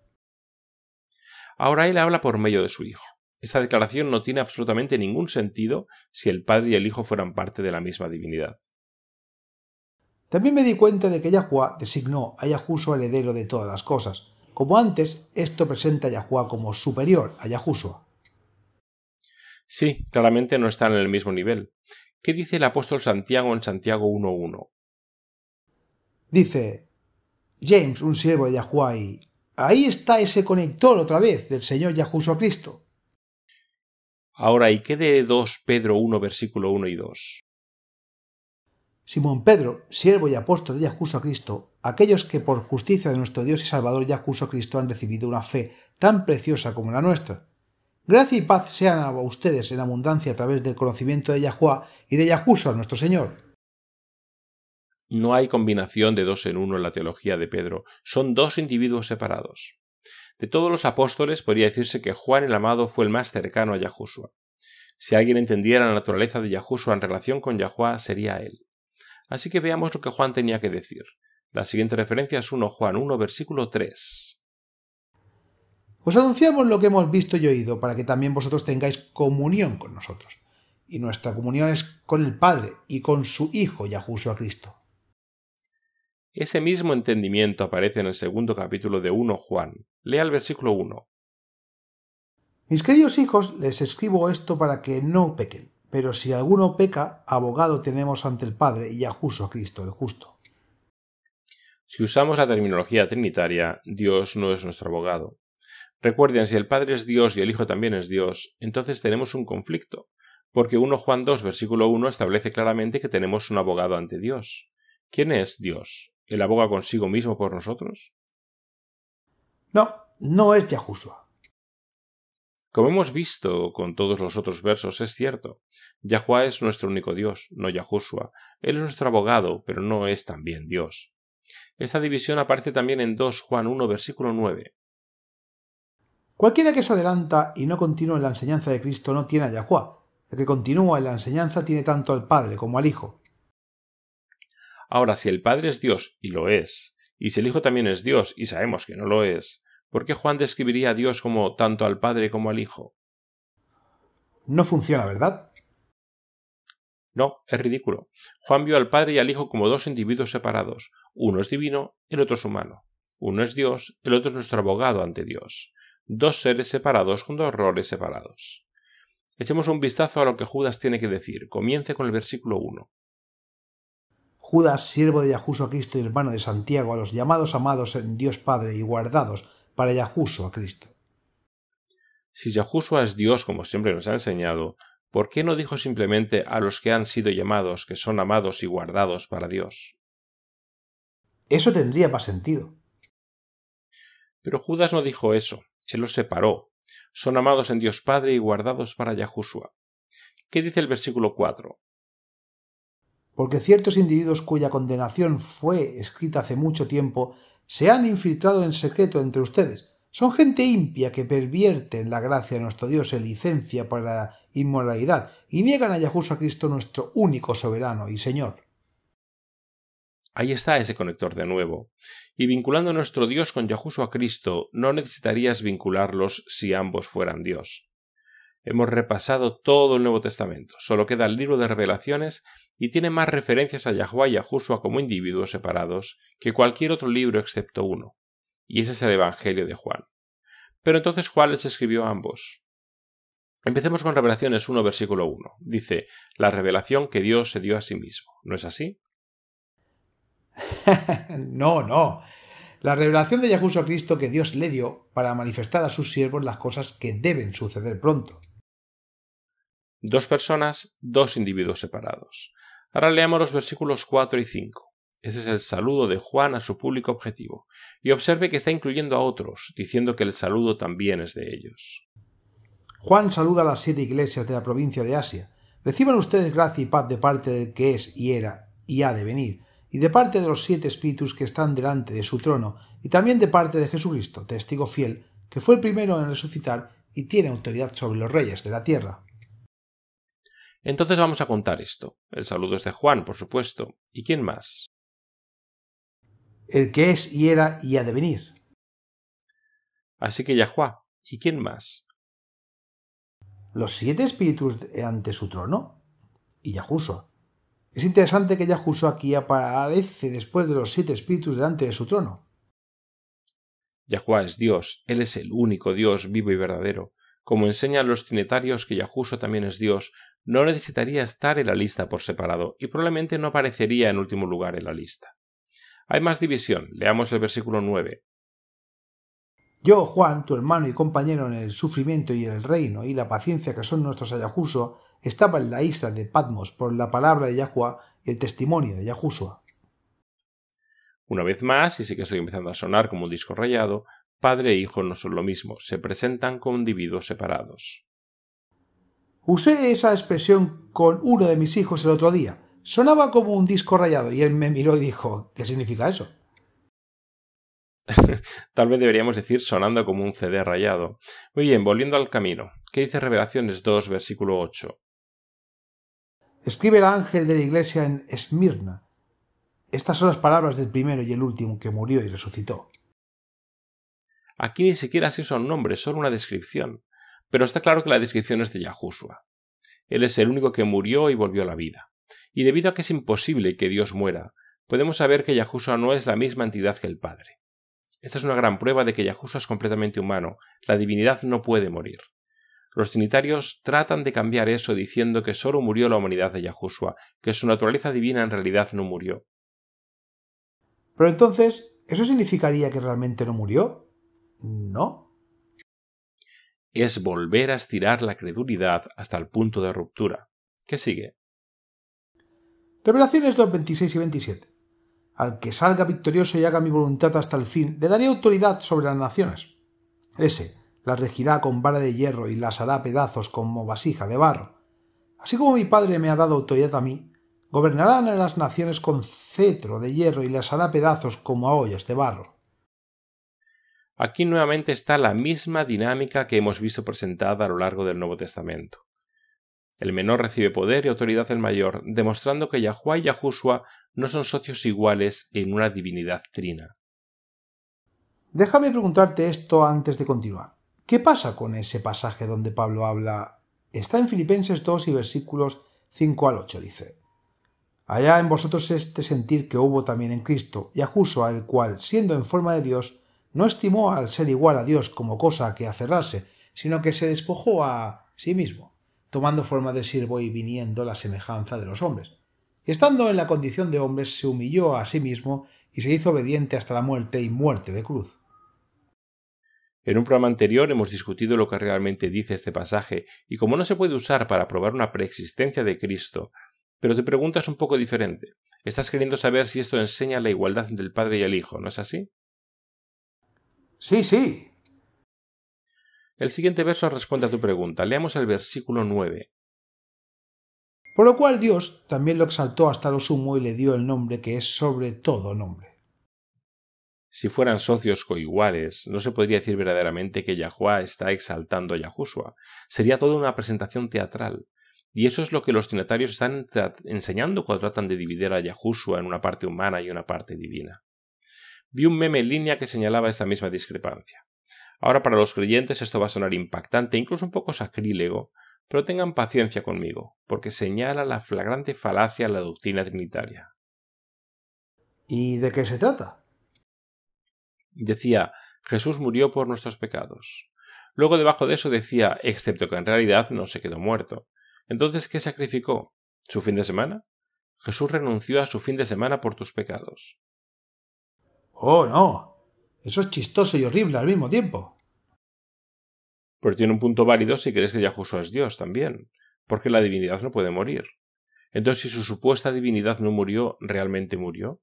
Ahora él habla por medio de su Hijo. Esta declaración no tiene absolutamente ningún sentido si el Padre y el Hijo fueran parte de la misma divinidad. También me di cuenta de que Yahuwá designó a Yahushua heredero de todas las cosas. Como antes, esto presenta a Yahuwá como superior a Yahushua. Sí, claramente no están en el mismo nivel. ¿Qué dice el apóstol Santiago en Santiago 1.1? Dice James, un siervo de Yahuwá, y ahí está ese conector otra vez del Señor Yahushua Cristo. Ahora, ¿y qué de 2 Pedro 1, versículo 1 y 2? Simón Pedro, siervo y apóstol de Yahushua Cristo, aquellos que por justicia de nuestro Dios y Salvador Yahushua Cristo han recibido una fe tan preciosa como la nuestra. Gracia y paz sean a ustedes en abundancia a través del conocimiento de Yahuwá y de Yahushua nuestro Señor. No hay combinación de 2 en 1 en la teología de Pedro, son 2 individuos separados. De todos los apóstoles podría decirse que Juan el Amado fue el más cercano a Yahushua. Si alguien entendiera la naturaleza de Yahushua en relación con Yahuwá, sería él. Así que veamos lo que Juan tenía que decir. La siguiente referencia es 1 Juan 1, versículo 3. Os anunciamos lo que hemos visto y oído, para que también vosotros tengáis comunión con nosotros. Y nuestra comunión es con el Padre y con su Hijo Yahushua Cristo. Ese mismo entendimiento aparece en el segundo capítulo de 1 Juan. Lea el versículo 1. Mis queridos hijos, les escribo esto para que no pequen. Pero si alguno peca, abogado tenemos ante el Padre y Yahushua Cristo, el justo. Si usamos la terminología trinitaria, Dios no es nuestro abogado. Recuerden, si el Padre es Dios y el Hijo también es Dios, entonces tenemos un conflicto, porque 1 Juan 2, versículo 1 establece claramente que tenemos un abogado ante Dios. ¿Quién es Dios? ¿Él aboga consigo mismo por nosotros? No, no es Yahushua. Como hemos visto con todos los otros versos, es cierto. Yahuwá es nuestro único Dios, no Yahushua. Él es nuestro abogado, pero no es también Dios. Esta división aparece también en 2 Juan 1, versículo 9. Cualquiera que se adelanta y no continúa en la enseñanza de Cristo no tiene a Yahuwá. El que continúa en la enseñanza tiene tanto al Padre como al Hijo. Ahora, si el Padre es Dios, y lo es, y si el Hijo también es Dios, y sabemos que no lo es, ¿por qué Juan describiría a Dios como tanto al Padre como al Hijo? No funciona, ¿verdad? No, es ridículo. Juan vio al Padre y al Hijo como dos individuos separados. Uno es divino, el otro es humano. Uno es Dios, el otro es nuestro abogado ante Dios. Dos seres separados con dos roles separados. Echemos un vistazo a lo que Judas tiene que decir. Comience con el versículo 1. Judas, siervo de Yahushua Cristo y hermano de Santiago, a los llamados amados en Dios Padre y guardados para Yahushua Cristo. Si Yahushua es Dios, como siempre nos ha enseñado, ¿por qué no dijo simplemente a los que han sido llamados, que son amados y guardados para Dios? Eso tendría más sentido. Pero Judas no dijo eso, él los separó. Son amados en Dios Padre y guardados para Yahushua. ¿Qué dice el versículo 4? Porque ciertos individuos cuya condenación fue escrita hace mucho tiempo se han infiltrado en secreto entre ustedes. Son gente impía que pervierten la gracia de nuestro Dios en licencia para la inmoralidad y niegan a Yahushua Cristo nuestro único soberano y Señor. Ahí está ese conector de nuevo. Y vinculando a nuestro Dios con Yahushua Cristo, no necesitarías vincularlos si ambos fueran Dios. Hemos repasado todo el Nuevo Testamento, solo queda el libro de Revelaciones y tiene más referencias a Yahuwá y Yahushua como individuos separados que cualquier otro libro excepto uno, y ese es el Evangelio de Juan. Pero entonces Juan les escribió a ambos. Empecemos con Revelaciones 1, versículo 1. Dice, la revelación que Dios se dio a sí mismo. ¿No es así? No. La revelación de Yahushua Cristo que Dios le dio para manifestar a sus siervos las cosas que deben suceder pronto. Dos personas, dos individuos separados. Ahora leamos los versículos 4 y 5. Ese es el saludo de Juan a su público objetivo. Y observe que está incluyendo a otros, diciendo que el saludo también es de ellos. Juan saluda a las 7 iglesias de la provincia de Asia. Reciban ustedes gracia y paz de parte del que es y era y ha de venir, y de parte de los 7 espíritus que están delante de su trono, y también de parte de Jesucristo, testigo fiel, que fue el primero en resucitar y tiene autoridad sobre los reyes de la tierra. Entonces vamos a contar esto. El saludo es de Juan, por supuesto. ¿Y quién más? El que es y era y ha de venir. Así que Yahuwá. ¿Y quién más? Los 7 espíritus ante su trono y Yahushua. Es interesante que Yahushua aquí aparece después de los 7 espíritus delante de su trono. Yahuwá es Dios, Él es el único Dios vivo y verdadero. Como enseñan los trinitarios que Yahushua también es Dios, no necesitaría estar en la lista por separado y probablemente no aparecería en último lugar en la lista. Hay más división, leamos el versículo 9. Yo, Juan, tu hermano y compañero en el sufrimiento y el reino y la paciencia que son nuestros a Yahushua, estaba en la isla de Patmos por la palabra de Yahuwá y el testimonio de Yahushua. Una vez más, y sí que estoy empezando a sonar como un disco rayado, padre e hijo no son lo mismo, se presentan como individuos separados. Usé esa expresión con uno de mis hijos el otro día. Sonaba como un disco rayado y él me miró y dijo, ¿qué significa eso? Tal vez deberíamos decir sonando como un CD rayado. Muy bien, volviendo al camino. ¿Qué dice Revelaciones 2, versículo 8? Escribe el ángel de la iglesia en Esmirna. Estas son las palabras del primero y el último que murió y resucitó. Aquí ni siquiera se usa un nombre, solo una descripción. Pero está claro que la descripción es de Yahushua. Él es el único que murió y volvió a la vida. Y debido a que es imposible que Dios muera, podemos saber que Yahushua no es la misma entidad que el Padre. Esta es una gran prueba de que Yahushua es completamente humano. La divinidad no puede morir. Los trinitarios tratan de cambiar eso diciendo que solo murió la humanidad de Yahushua, que su naturaleza divina en realidad no murió. Pero entonces, ¿eso significaría que realmente no murió? No. es volver a estirar la credulidad hasta el punto de ruptura. ¿Qué sigue? Revelaciones 2:26 y 27. Al que salga victorioso y haga mi voluntad hasta el fin, le daré autoridad sobre las naciones. Ese las regirá con vara de hierro y las hará pedazos como vasija de barro. Así como mi Padre me ha dado autoridad a mí, gobernarán a las naciones con cetro de hierro y las hará pedazos como a ollas de barro. Aquí nuevamente está la misma dinámica que hemos visto presentada a lo largo del Nuevo Testamento. El menor recibe poder y autoridad del mayor, demostrando que Yahuwah y Yahushua no son socios iguales en una divinidad trina. Déjame preguntarte esto antes de continuar. ¿Qué pasa con ese pasaje donde Pablo habla? Está en Filipenses 2 y versículos 5 al 8, dice: Allá en vosotros este sentir que hubo también en Cristo, Yahushua, el cual, siendo en forma de Dios, no estimó al ser igual a Dios como cosa a que aferrarse, sino que se despojó a sí mismo, tomando forma de siervo y viniendo la semejanza de los hombres. Y estando en la condición de hombres, se humilló a sí mismo y se hizo obediente hasta la muerte y muerte de cruz. En un programa anterior hemos discutido lo que realmente dice este pasaje, y como no se puede usar para probar una preexistencia de Cristo, pero te preguntas un poco diferente. Estás queriendo saber si esto enseña la igualdad entre el Padre y el Hijo, ¿no es así? Sí. El siguiente verso responde a tu pregunta. Leamos el versículo 9. Por lo cual Dios también lo exaltó hasta lo sumo y le dio el nombre que es sobre todo nombre. Si fueran socios coiguales, no se podría decir verdaderamente que Yahuwah está exaltando a Yahushua. Sería toda una presentación teatral. Y eso es lo que los trinitarios están enseñando cuando tratan de dividir a Yahushua en una parte humana y una parte divina. Vi un meme en línea que señalaba esta misma discrepancia. Ahora para los creyentes esto va a sonar impactante, incluso un poco sacrílego, pero tengan paciencia conmigo, porque señala la flagrante falacia a la doctrina trinitaria. ¿Y de qué se trata? Decía, Jesús murió por nuestros pecados. Luego debajo de eso decía, excepto que en realidad no se quedó muerto. Entonces, ¿qué sacrificó? ¿Su fin de semana? Jesús renunció a su fin de semana por tus pecados. Oh, no. Eso es chistoso y horrible al mismo tiempo. Pero tiene un punto válido si crees que Yahushua es Dios también, porque la divinidad no puede morir. Entonces, si su supuesta divinidad no murió, ¿realmente murió?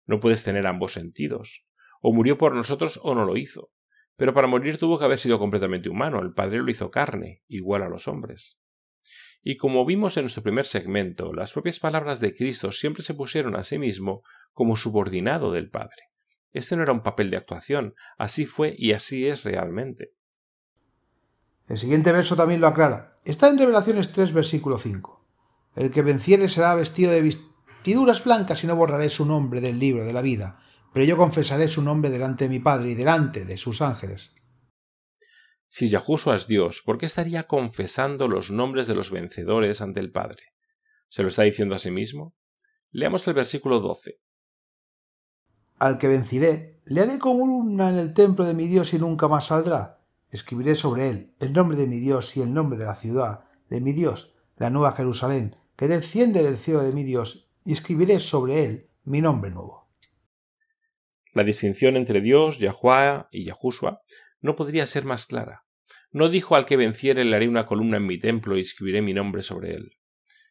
No puedes tener ambos sentidos. O murió por nosotros o no lo hizo. Pero para morir tuvo que haber sido completamente humano. El Padre lo hizo carne, igual a los hombres. Y como vimos en nuestro primer segmento, las propias palabras de Cristo siempre se pusieron a sí mismo como subordinado del Padre. Este no era un papel de actuación, así fue y así es realmente. El siguiente verso también lo aclara. Está en Revelaciones 3, versículo 5. El que venciere será vestido de vestiduras blancas y no borraré su nombre del libro de la vida, pero yo confesaré su nombre delante de mi Padre y delante de sus ángeles. Si Yahushua es Dios, ¿por qué estaría confesando los nombres de los vencedores ante el Padre? ¿Se lo está diciendo a sí mismo? Leamos el versículo 12. Al que venciré, le haré columna en el templo de mi Dios y nunca más saldrá. Escribiré sobre él el nombre de mi Dios y el nombre de la ciudad de mi Dios, la nueva Jerusalén, que desciende del cielo de mi Dios, y escribiré sobre él mi nombre nuevo. La distinción entre Dios, Yahuwah y Yahushua no podría ser más clara. No dijo al que venciere le haré una columna en mi templo y escribiré mi nombre sobre él.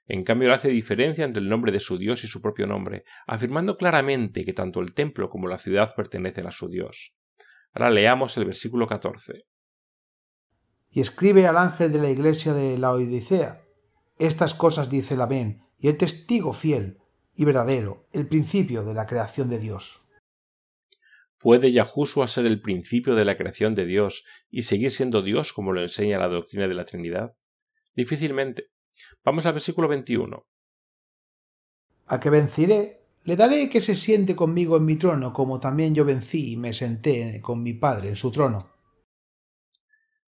En cambio, le hace diferencia entre el nombre de su Dios y su propio nombre, afirmando claramente que tanto el templo como la ciudad pertenecen a su Dios. Ahora leamos el versículo 14. Y escribe al ángel de la iglesia de Laodicea: estas cosas dice el Amén, y el testigo fiel y verdadero, el principio de la creación de Dios. ¿Puede Yahushua ser el principio de la creación de Dios y seguir siendo Dios como lo enseña la doctrina de la Trinidad? Difícilmente. Vamos al versículo 21. A que venciré, le daré que se siente conmigo en mi trono, como también yo vencí y me senté con mi Padre en su trono.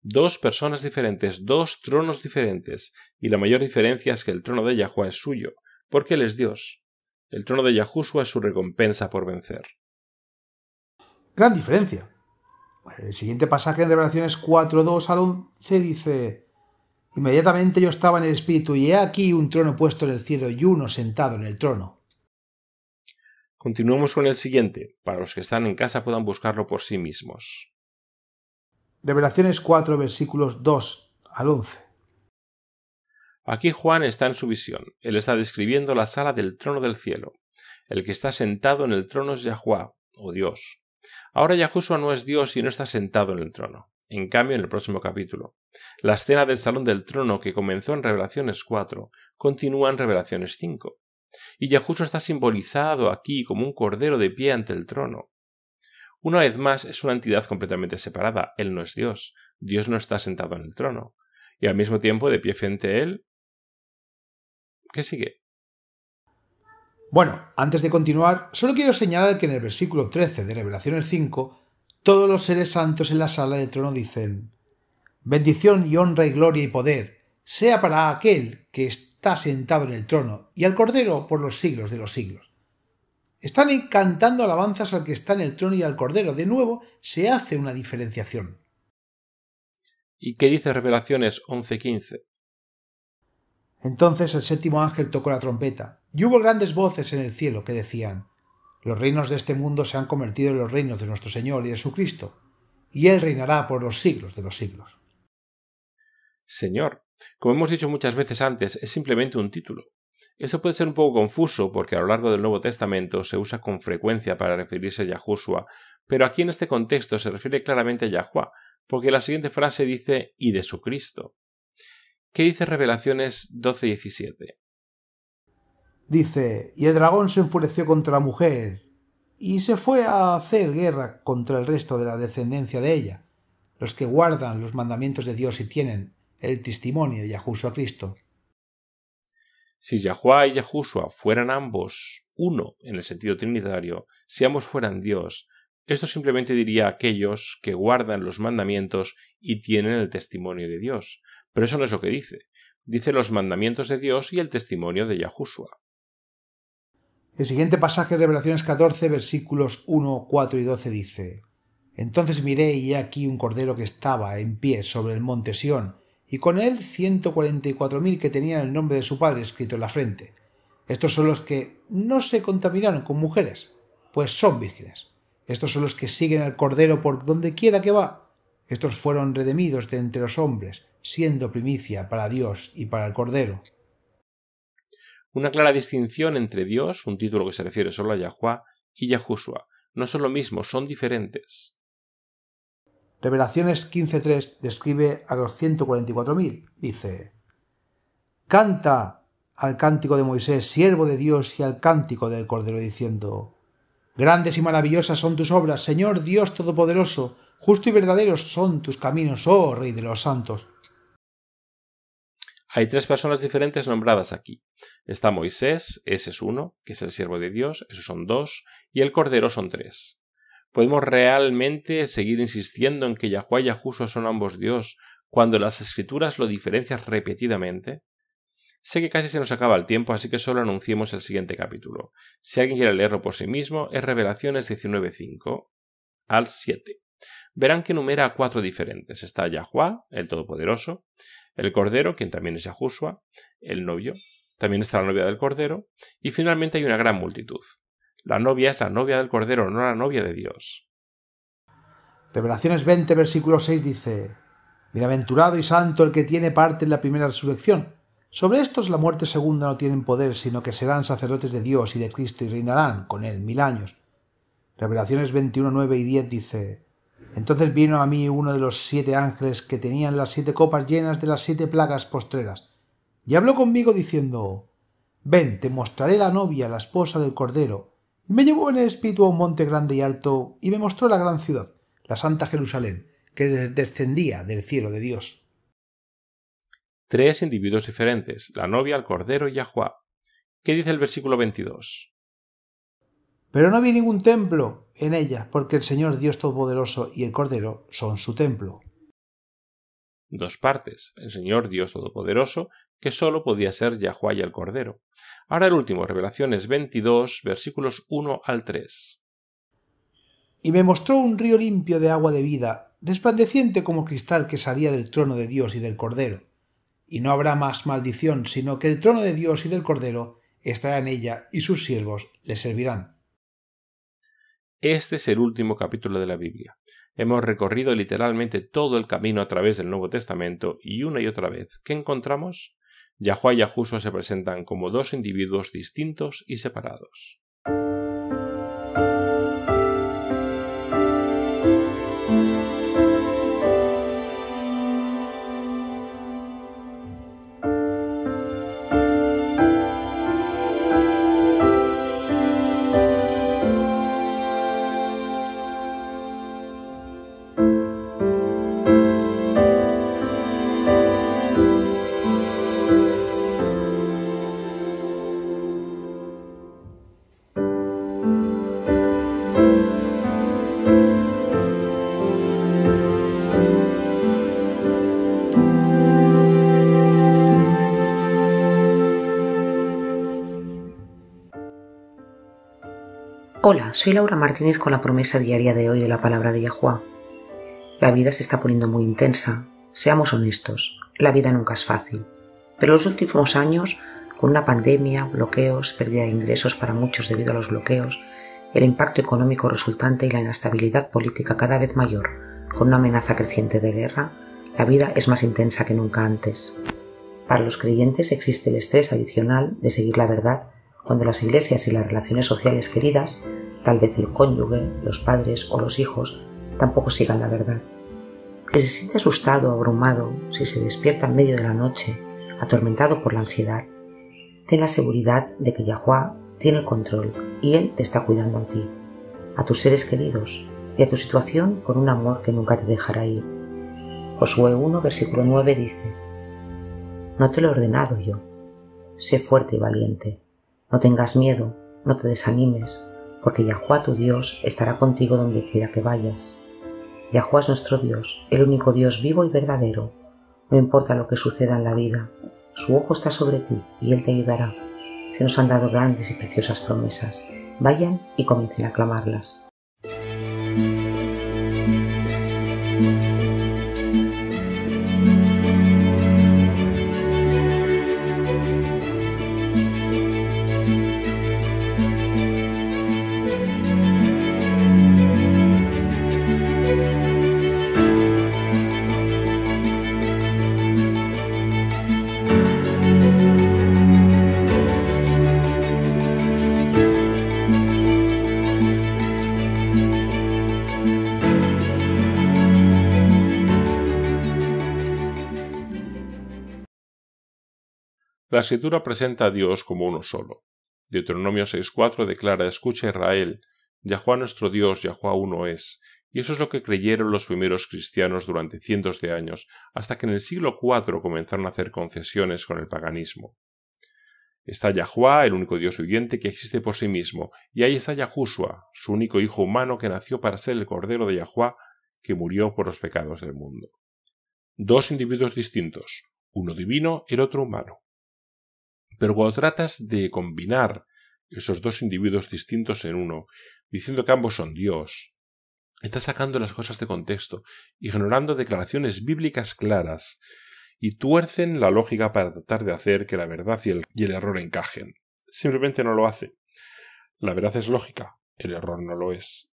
Dos personas diferentes, dos tronos diferentes, y la mayor diferencia es que el trono de Yahuwah es suyo, porque él es Dios. El trono de Yahushua es su recompensa por vencer. Gran diferencia. El siguiente pasaje en Revelaciones 4, 2 al 11 dice: inmediatamente yo estaba en el Espíritu, y he aquí un trono puesto en el cielo y uno sentado en el trono. Continuemos con el siguiente, para los que están en casa puedan buscarlo por sí mismos. Revelaciones 4, versículos 2 al 11. Aquí Juan está en su visión. Él está describiendo la sala del trono del cielo. El que está sentado en el trono es Yahuwah, o Dios. Ahora Yahushua no es Dios y no está sentado en el trono. En cambio, en el próximo capítulo, la escena del salón del trono que comenzó en Revelaciones 4 continúa en Revelaciones 5. Y Yahushua está simbolizado aquí como un cordero de pie ante el trono. Una vez más, es una entidad completamente separada. Él no es Dios. Dios no está sentado en el trono. Y al mismo tiempo, de pie frente a él, ¿qué sigue? Bueno, antes de continuar, solo quiero señalar que en el versículo 13 de Revelaciones 5, todos los seres santos en la sala del trono dicen: bendición y honra y gloria y poder sea para aquel que está sentado en el trono y al Cordero por los siglos de los siglos. Están cantando alabanzas al que está en el trono y al Cordero. De nuevo se hace una diferenciación. ¿Y qué dice Revelaciones 11:15? Entonces el séptimo ángel tocó la trompeta, y hubo grandes voces en el cielo que decían: los reinos de este mundo se han convertido en los reinos de nuestro Señor y de su Cristo, y Él reinará por los siglos de los siglos. Señor, como hemos dicho muchas veces antes, es simplemente un título. Esto puede ser un poco confuso porque a lo largo del Nuevo Testamento se usa con frecuencia para referirse a Yahushua, pero aquí en este contexto se refiere claramente a Yahuwah, porque la siguiente frase dice «y de su Cristo». ¿Qué dice Revelaciones 12:17? Dice: y el dragón se enfureció contra la mujer y se fue a hacer guerra contra el resto de la descendencia de ella, los que guardan los mandamientos de Dios y tienen el testimonio de Yahushua Cristo. Si Yahuwah y Yahushua fueran ambos uno en el sentido trinitario, si ambos fueran Dios, esto simplemente diría a aquellos que guardan los mandamientos y tienen el testimonio de Dios. Pero eso no es lo que dice. Dice los mandamientos de Dios y el testimonio de Yahushua. El siguiente pasaje de Revelaciones 14, versículos 1, 4 y 12 dice: entonces miré y he aquí un cordero que estaba en pie sobre el monte Sión, y con él 144.000 que tenían el nombre de su padre escrito en la frente. Estos son los que no se contaminaron con mujeres, pues son vírgenes. Estos son los que siguen al cordero por donde quiera que va. Estos fueron redimidos de entre los hombres, siendo primicia para Dios y para el cordero. Una clara distinción entre Dios, un título que se refiere solo a Yahuwah, y Yahushua. No son lo mismo, son diferentes. Revelaciones 15.3 describe a los 144.000. Dice: canta al cántico de Moisés, siervo de Dios, y al cántico del Cordero, diciendo: grandes y maravillosas son tus obras, Señor Dios Todopoderoso, justo y verdaderos son tus caminos, oh Rey de los santos. Hay tres personas diferentes nombradas aquí. Está Moisés, ese es uno, que es el siervo de Dios, esos son dos, y el Cordero son tres. ¿Podemos realmente seguir insistiendo en que Yahuwah y Yahushua son ambos Dios cuando las Escrituras lo diferencian repetidamente? Sé que casi se nos acaba el tiempo, así que solo anunciemos el siguiente capítulo. Si alguien quiere leerlo por sí mismo, es Revelaciones 19:5 al 7. Verán que enumera a cuatro diferentes. Está Yahuwah, el Todopoderoso, el Cordero, quien también es Yahushua, el novio, también está la novia del Cordero, y finalmente hay una gran multitud. La novia es la novia del Cordero, no la novia de Dios. Revelaciones 20, versículo 6 dice: bienaventurado y santo el que tiene parte en la primera resurrección. Sobre estos la muerte segunda no tienen poder, sino que serán sacerdotes de Dios y de Cristo y reinarán con él 1000 años. Revelaciones 21, 9 y 10 dice: entonces vino a mí uno de los 7 ángeles que tenían las 7 copas llenas de las 7 plagas postreras, y habló conmigo diciendo: ven, te mostraré la novia, la esposa del Cordero. Y me llevó en el espíritu a un monte grande y alto, y me mostró la gran ciudad, la santa Jerusalén, que descendía del cielo de Dios. Tres individuos diferentes, la novia, el Cordero y Yahuwah. ¿Qué dice el versículo 22? Pero no vi ningún templo en ella, porque el Señor Dios Todopoderoso y el Cordero son su templo. Dos partes, el Señor Dios Todopoderoso, que solo podía ser Yahuwah y el Cordero. Ahora el último, Revelaciones 22, versículos 1 al 3. Y me mostró un río limpio de agua de vida, resplandeciente como cristal, que salía del trono de Dios y del Cordero. Y no habrá más maldición, sino que el trono de Dios y del Cordero estará en ella, y sus siervos le servirán. Este es el último capítulo de la Biblia. Hemos recorrido literalmente todo el camino a través del Nuevo Testamento y una y otra vez, ¿qué encontramos? Yahuwá y Yahushua se presentan como dos individuos distintos y separados. Hola, soy Laura Martínez con la promesa diaria de hoy de la palabra de Yahuwá. La vida se está poniendo muy intensa. Seamos honestos, la vida nunca es fácil. Pero los últimos años, con una pandemia, bloqueos, pérdida de ingresos para muchos debido a los bloqueos, el impacto económico resultante y la inestabilidad política cada vez mayor, con una amenaza creciente de guerra, la vida es más intensa que nunca antes. Para los creyentes existe el estrés adicional de seguir la verdad cuando las iglesias y las relaciones sociales queridas, tal vez el cónyuge, los padres o los hijos, tampoco sigan la verdad. Que se siente asustado o abrumado si se despierta en medio de la noche, atormentado por la ansiedad, ten la seguridad de que Yahuwá tiene el control y Él te está cuidando a ti, a tus seres queridos y a tu situación con un amor que nunca te dejará ir. Josué 1, versículo 9 dice: No te lo he ordenado yo. Sé fuerte y valiente. No tengas miedo, no te desanimes, porque Yahuwá tu Dios estará contigo donde quiera que vayas. Yahuwá es nuestro Dios, el único Dios vivo y verdadero. No importa lo que suceda en la vida, su ojo está sobre ti y Él te ayudará. Se nos han dado grandes y preciosas promesas. Vayan y comiencen a clamarlas. La Escritura presenta a Dios como uno solo. Deuteronomio 6.4 declara: Escucha Israel, Yahuwá nuestro Dios, Yahuwá uno es. Y eso es lo que creyeron los primeros cristianos durante cientos de años, hasta que en el siglo IV comenzaron a hacer concesiones con el paganismo. Está Yahuwá, el único Dios viviente que existe por sí mismo, y ahí está Yahushua, su único hijo humano que nació para ser el Cordero de Yahuwá, que murió por los pecados del mundo. Dos individuos distintos, uno divino, el otro humano. Pero cuando tratas de combinar esos dos individuos distintos en uno, diciendo que ambos son Dios, estás sacando las cosas de contexto, ignorando declaraciones bíblicas claras, y tuercen la lógica para tratar de hacer que la verdad y el error encajen. Simplemente no lo hace. La verdad es lógica, el error no lo es.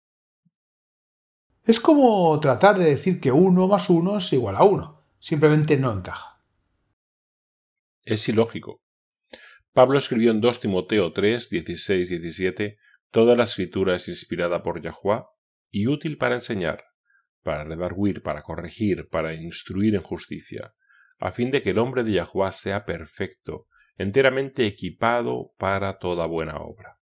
Es como tratar de decir que 1 más 1 es igual a 1. Simplemente no encaja. Es ilógico. Pablo escribió en 2 Timoteo 3, 16 y 17: Toda la escritura es inspirada por Yahuwá y útil para enseñar, para redarguir, para corregir, para instruir en justicia, a fin de que el hombre de Yahuwá sea perfecto, enteramente equipado para toda buena obra.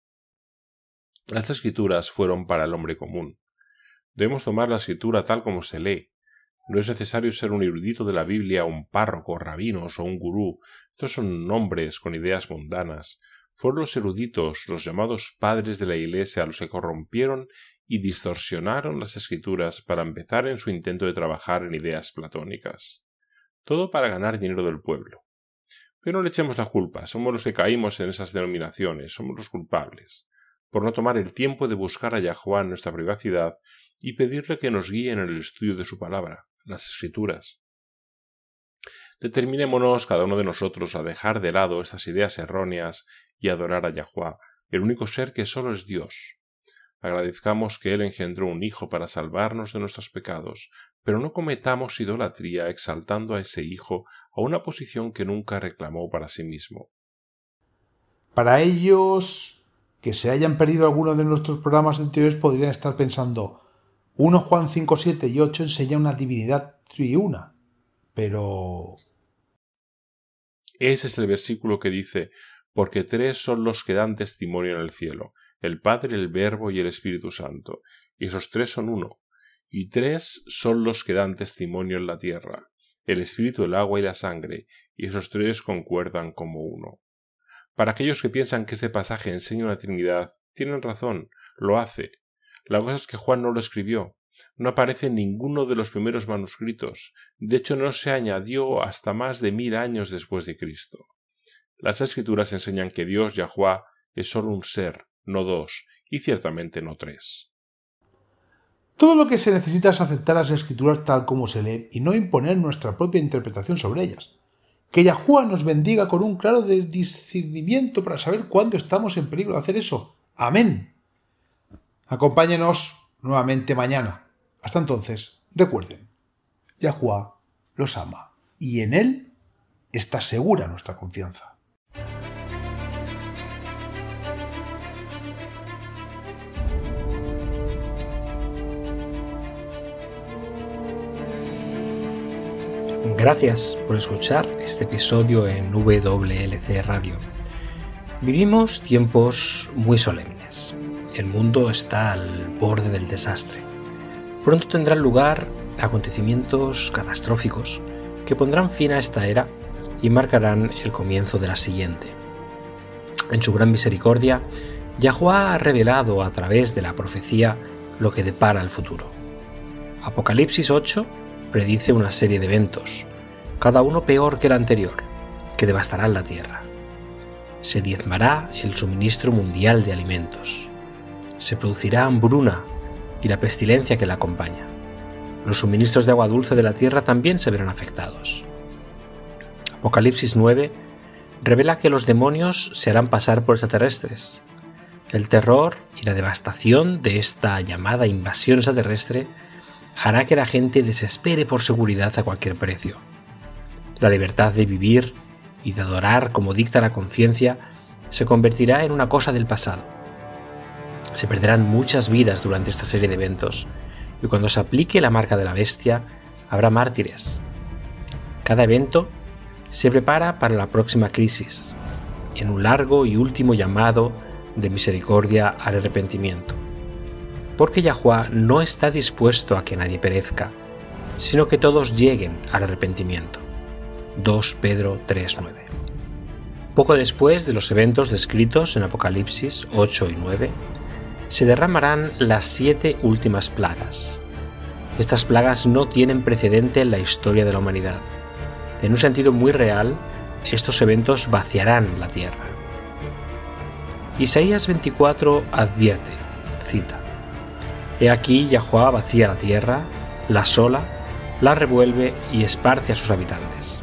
Las escrituras fueron para el hombre común. Debemos tomar la escritura tal como se lee. No es necesario ser un erudito de la Biblia, un párroco, rabinos o un gurú. Estos son hombres con ideas mundanas. Fueron los eruditos, los llamados padres de la Iglesia, los que corrompieron y distorsionaron las escrituras para empezar en su intento de trabajar en ideas platónicas. Todo para ganar dinero del pueblo. Pero no le echemos la culpa, somos los que caímos en esas denominaciones, somos los culpables, por no tomar el tiempo de buscar a Yahuwá en nuestra privacidad y pedirle que nos guíe en el estudio de su palabra, las escrituras. Determinémonos cada uno de nosotros a dejar de lado estas ideas erróneas y adorar a Yahuwá, el único ser que solo es Dios. Agradezcamos que Él engendró un Hijo para salvarnos de nuestros pecados, pero no cometamos idolatría exaltando a ese Hijo a una posición que nunca reclamó para sí mismo. Para ellos que se hayan perdido alguno de nuestros programas anteriores podrían estar pensando: 1 Juan 5, 7 y 8 enseña una divinidad triuna, pero... Ese es el versículo que dice: porque 3 son los que dan testimonio en el cielo, el Padre, el Verbo y el Espíritu Santo, y esos 3 son uno. Y 3 son los que dan testimonio en la tierra, el Espíritu, el agua y la sangre, y esos 3 concuerdan como uno. Para aquellos que piensan que este pasaje enseña una Trinidad, tienen razón, lo hace. La cosa es que Juan no lo escribió. No aparece en ninguno de los primeros manuscritos. De hecho, no se añadió hasta más de 1000 años después de Cristo. Las Escrituras enseñan que Dios, Yahuwá, es solo un ser, no 2, y ciertamente no 3. Todo lo que se necesita es aceptar las Escrituras tal como se leen y no imponer nuestra propia interpretación sobre ellas. Que Yahuwá nos bendiga con un claro discernimiento para saber cuándo estamos en peligro de hacer eso. Amén. Acompáñenos nuevamente mañana. Hasta entonces, recuerden, Yahuwá los ama y en Él está segura nuestra confianza. Gracias por escuchar este episodio en WLC Radio. Vivimos tiempos muy solemnes. El mundo está al borde del desastre. Pronto tendrán lugar acontecimientos catastróficos que pondrán fin a esta era y marcarán el comienzo de la siguiente. En su gran misericordia, Yahuwá ha revelado a través de la profecía lo que depara el futuro. Apocalipsis 8 predice una serie de eventos, cada uno peor que el anterior, que devastarán la tierra. Se diezmará el suministro mundial de alimentos. Se producirá hambruna y la pestilencia que la acompaña. Los suministros de agua dulce de la tierra también se verán afectados. Apocalipsis 9 revela que los demonios se harán pasar por extraterrestres. El terror y la devastación de esta llamada invasión extraterrestre hará que la gente desespere por seguridad a cualquier precio. La libertad de vivir y de adorar como dicta la conciencia se convertirá en una cosa del pasado. Se perderán muchas vidas durante esta serie de eventos, y cuando se aplique la marca de la bestia, habrá mártires. Cada evento se prepara para la próxima crisis, en un largo y último llamado de misericordia al arrepentimiento. Porque Yahuwá no está dispuesto a que nadie perezca, sino que todos lleguen al arrepentimiento. 2 Pedro 3:9. Poco después de los eventos descritos en Apocalipsis 8 y 9, se derramarán las 7 últimas plagas. Estas plagas no tienen precedente en la historia de la humanidad. En un sentido muy real, estos eventos vaciarán la tierra. Isaías 24 advierte, cita: He aquí Yahuwá vacía la tierra, la asola, la revuelve y esparce a sus habitantes.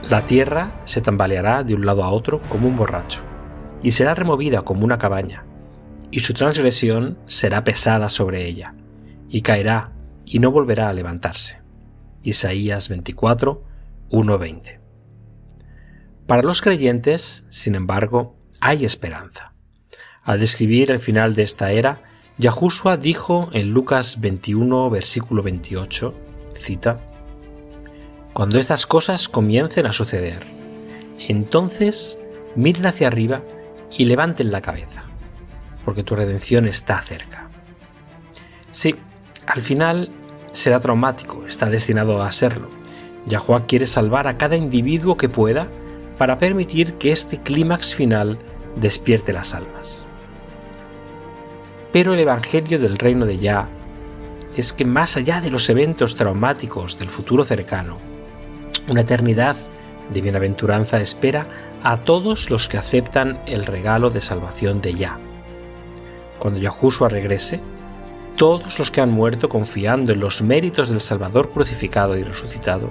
La tierra se tambaleará de un lado a otro como un borracho, y será removida como una cabaña, y su transgresión será pesada sobre ella, y caerá, y no volverá a levantarse. Isaías 24, 1-20. Para los creyentes, sin embargo, hay esperanza. Al describir el final de esta era, Yahushua dijo en Lucas 21, versículo 28, cita: Cuando estas cosas comiencen a suceder, entonces miren hacia arriba y levanten la cabeza, porque tu redención está cerca. Sí, al final será traumático, está destinado a serlo. Yahuwá quiere salvar a cada individuo que pueda para permitir que este clímax final despierte las almas. Pero el evangelio del reino de Yah es que más allá de los eventos traumáticos del futuro cercano, una eternidad de bienaventuranza espera a todos los que aceptan el regalo de salvación de Yah. Cuando Yahushua regrese, todos los que han muerto confiando en los méritos del Salvador crucificado y resucitado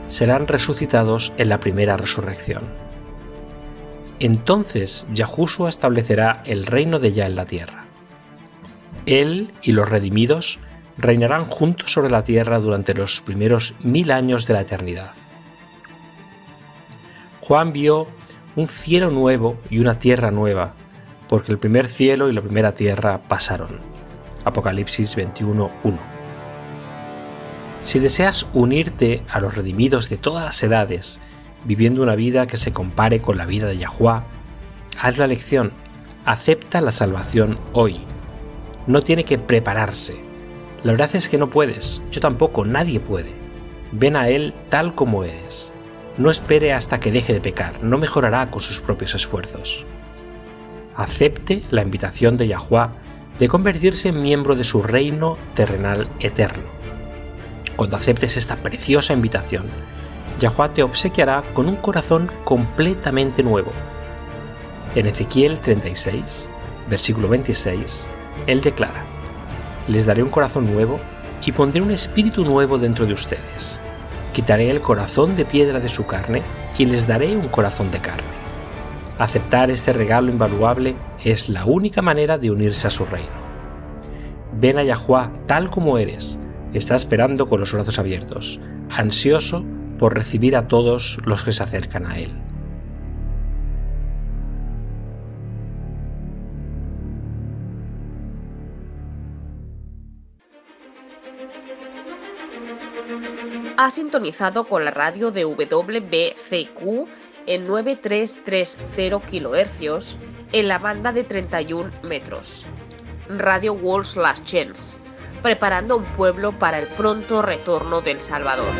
serán resucitados en la primera resurrección. Entonces Yahushua establecerá el reino de Yah en la tierra. Él y los redimidos reinarán juntos sobre la tierra durante los primeros 1000 años de la eternidad. Juan vio un cielo nuevo y una tierra nueva, porque el primer cielo y la primera tierra pasaron. Apocalipsis 21:1. Si deseas unirte a los redimidos de todas las edades, viviendo una vida que se compare con la vida de Yahuwah, haz la elección, acepta la salvación hoy. No tiene que prepararse. La verdad es que no puedes, yo tampoco, nadie puede. Ven a Él tal como eres. No espere hasta que deje de pecar, no mejorará con sus propios esfuerzos. Acepte la invitación de Yahuwah de convertirse en miembro de su reino terrenal eterno. Cuando aceptes esta preciosa invitación, Yahuwah te obsequiará con un corazón completamente nuevo. En Ezequiel 36, versículo 26, Él declara: les daré un corazón nuevo y pondré un espíritu nuevo dentro de ustedes. Quitaré el corazón de piedra de su carne y les daré un corazón de carne. Aceptar este regalo invaluable es la única manera de unirse a su reino. Ven a Yahuwah tal como eres. Está esperando con los brazos abiertos, ansioso por recibir a todos los que se acercan a Él. Ha sintonizado con la radio de WBCQ en 9330 kHz en la banda de 31 metros. Radio World Last Chance, preparando un pueblo para el pronto retorno del Salvador.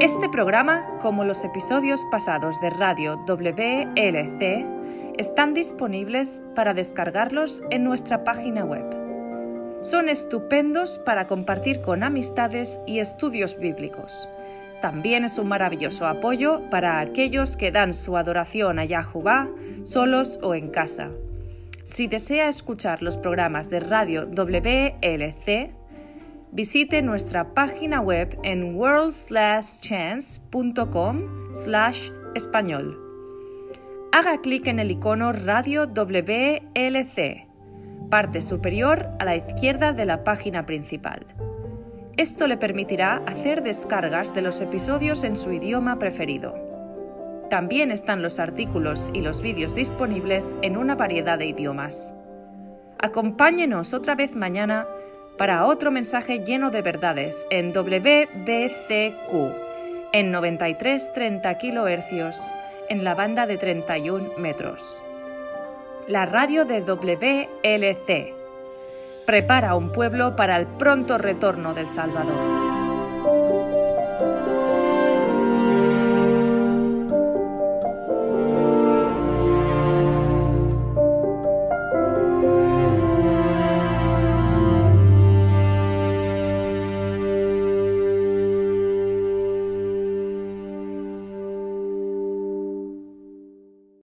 Este programa, como los episodios pasados de Radio WLC, están disponibles para descargarlos en nuestra página web. Son estupendos para compartir con amistades y estudios bíblicos. También es un maravilloso apoyo para aquellos que dan su adoración a Yahuwah solos o en casa. Si desea escuchar los programas de Radio WLC, visite nuestra página web en worldslastchance.com/español. Haga clic en el icono Radio WLC, parte superior a la izquierda de la página principal. Esto le permitirá hacer descargas de los episodios en su idioma preferido. También están los artículos y los vídeos disponibles en una variedad de idiomas. Acompáñenos otra vez mañana para otro mensaje lleno de verdades en WBCQ, en 9330 kHz, en la banda de 31 metros. La radio de WLC prepara un pueblo para el pronto retorno del Salvador.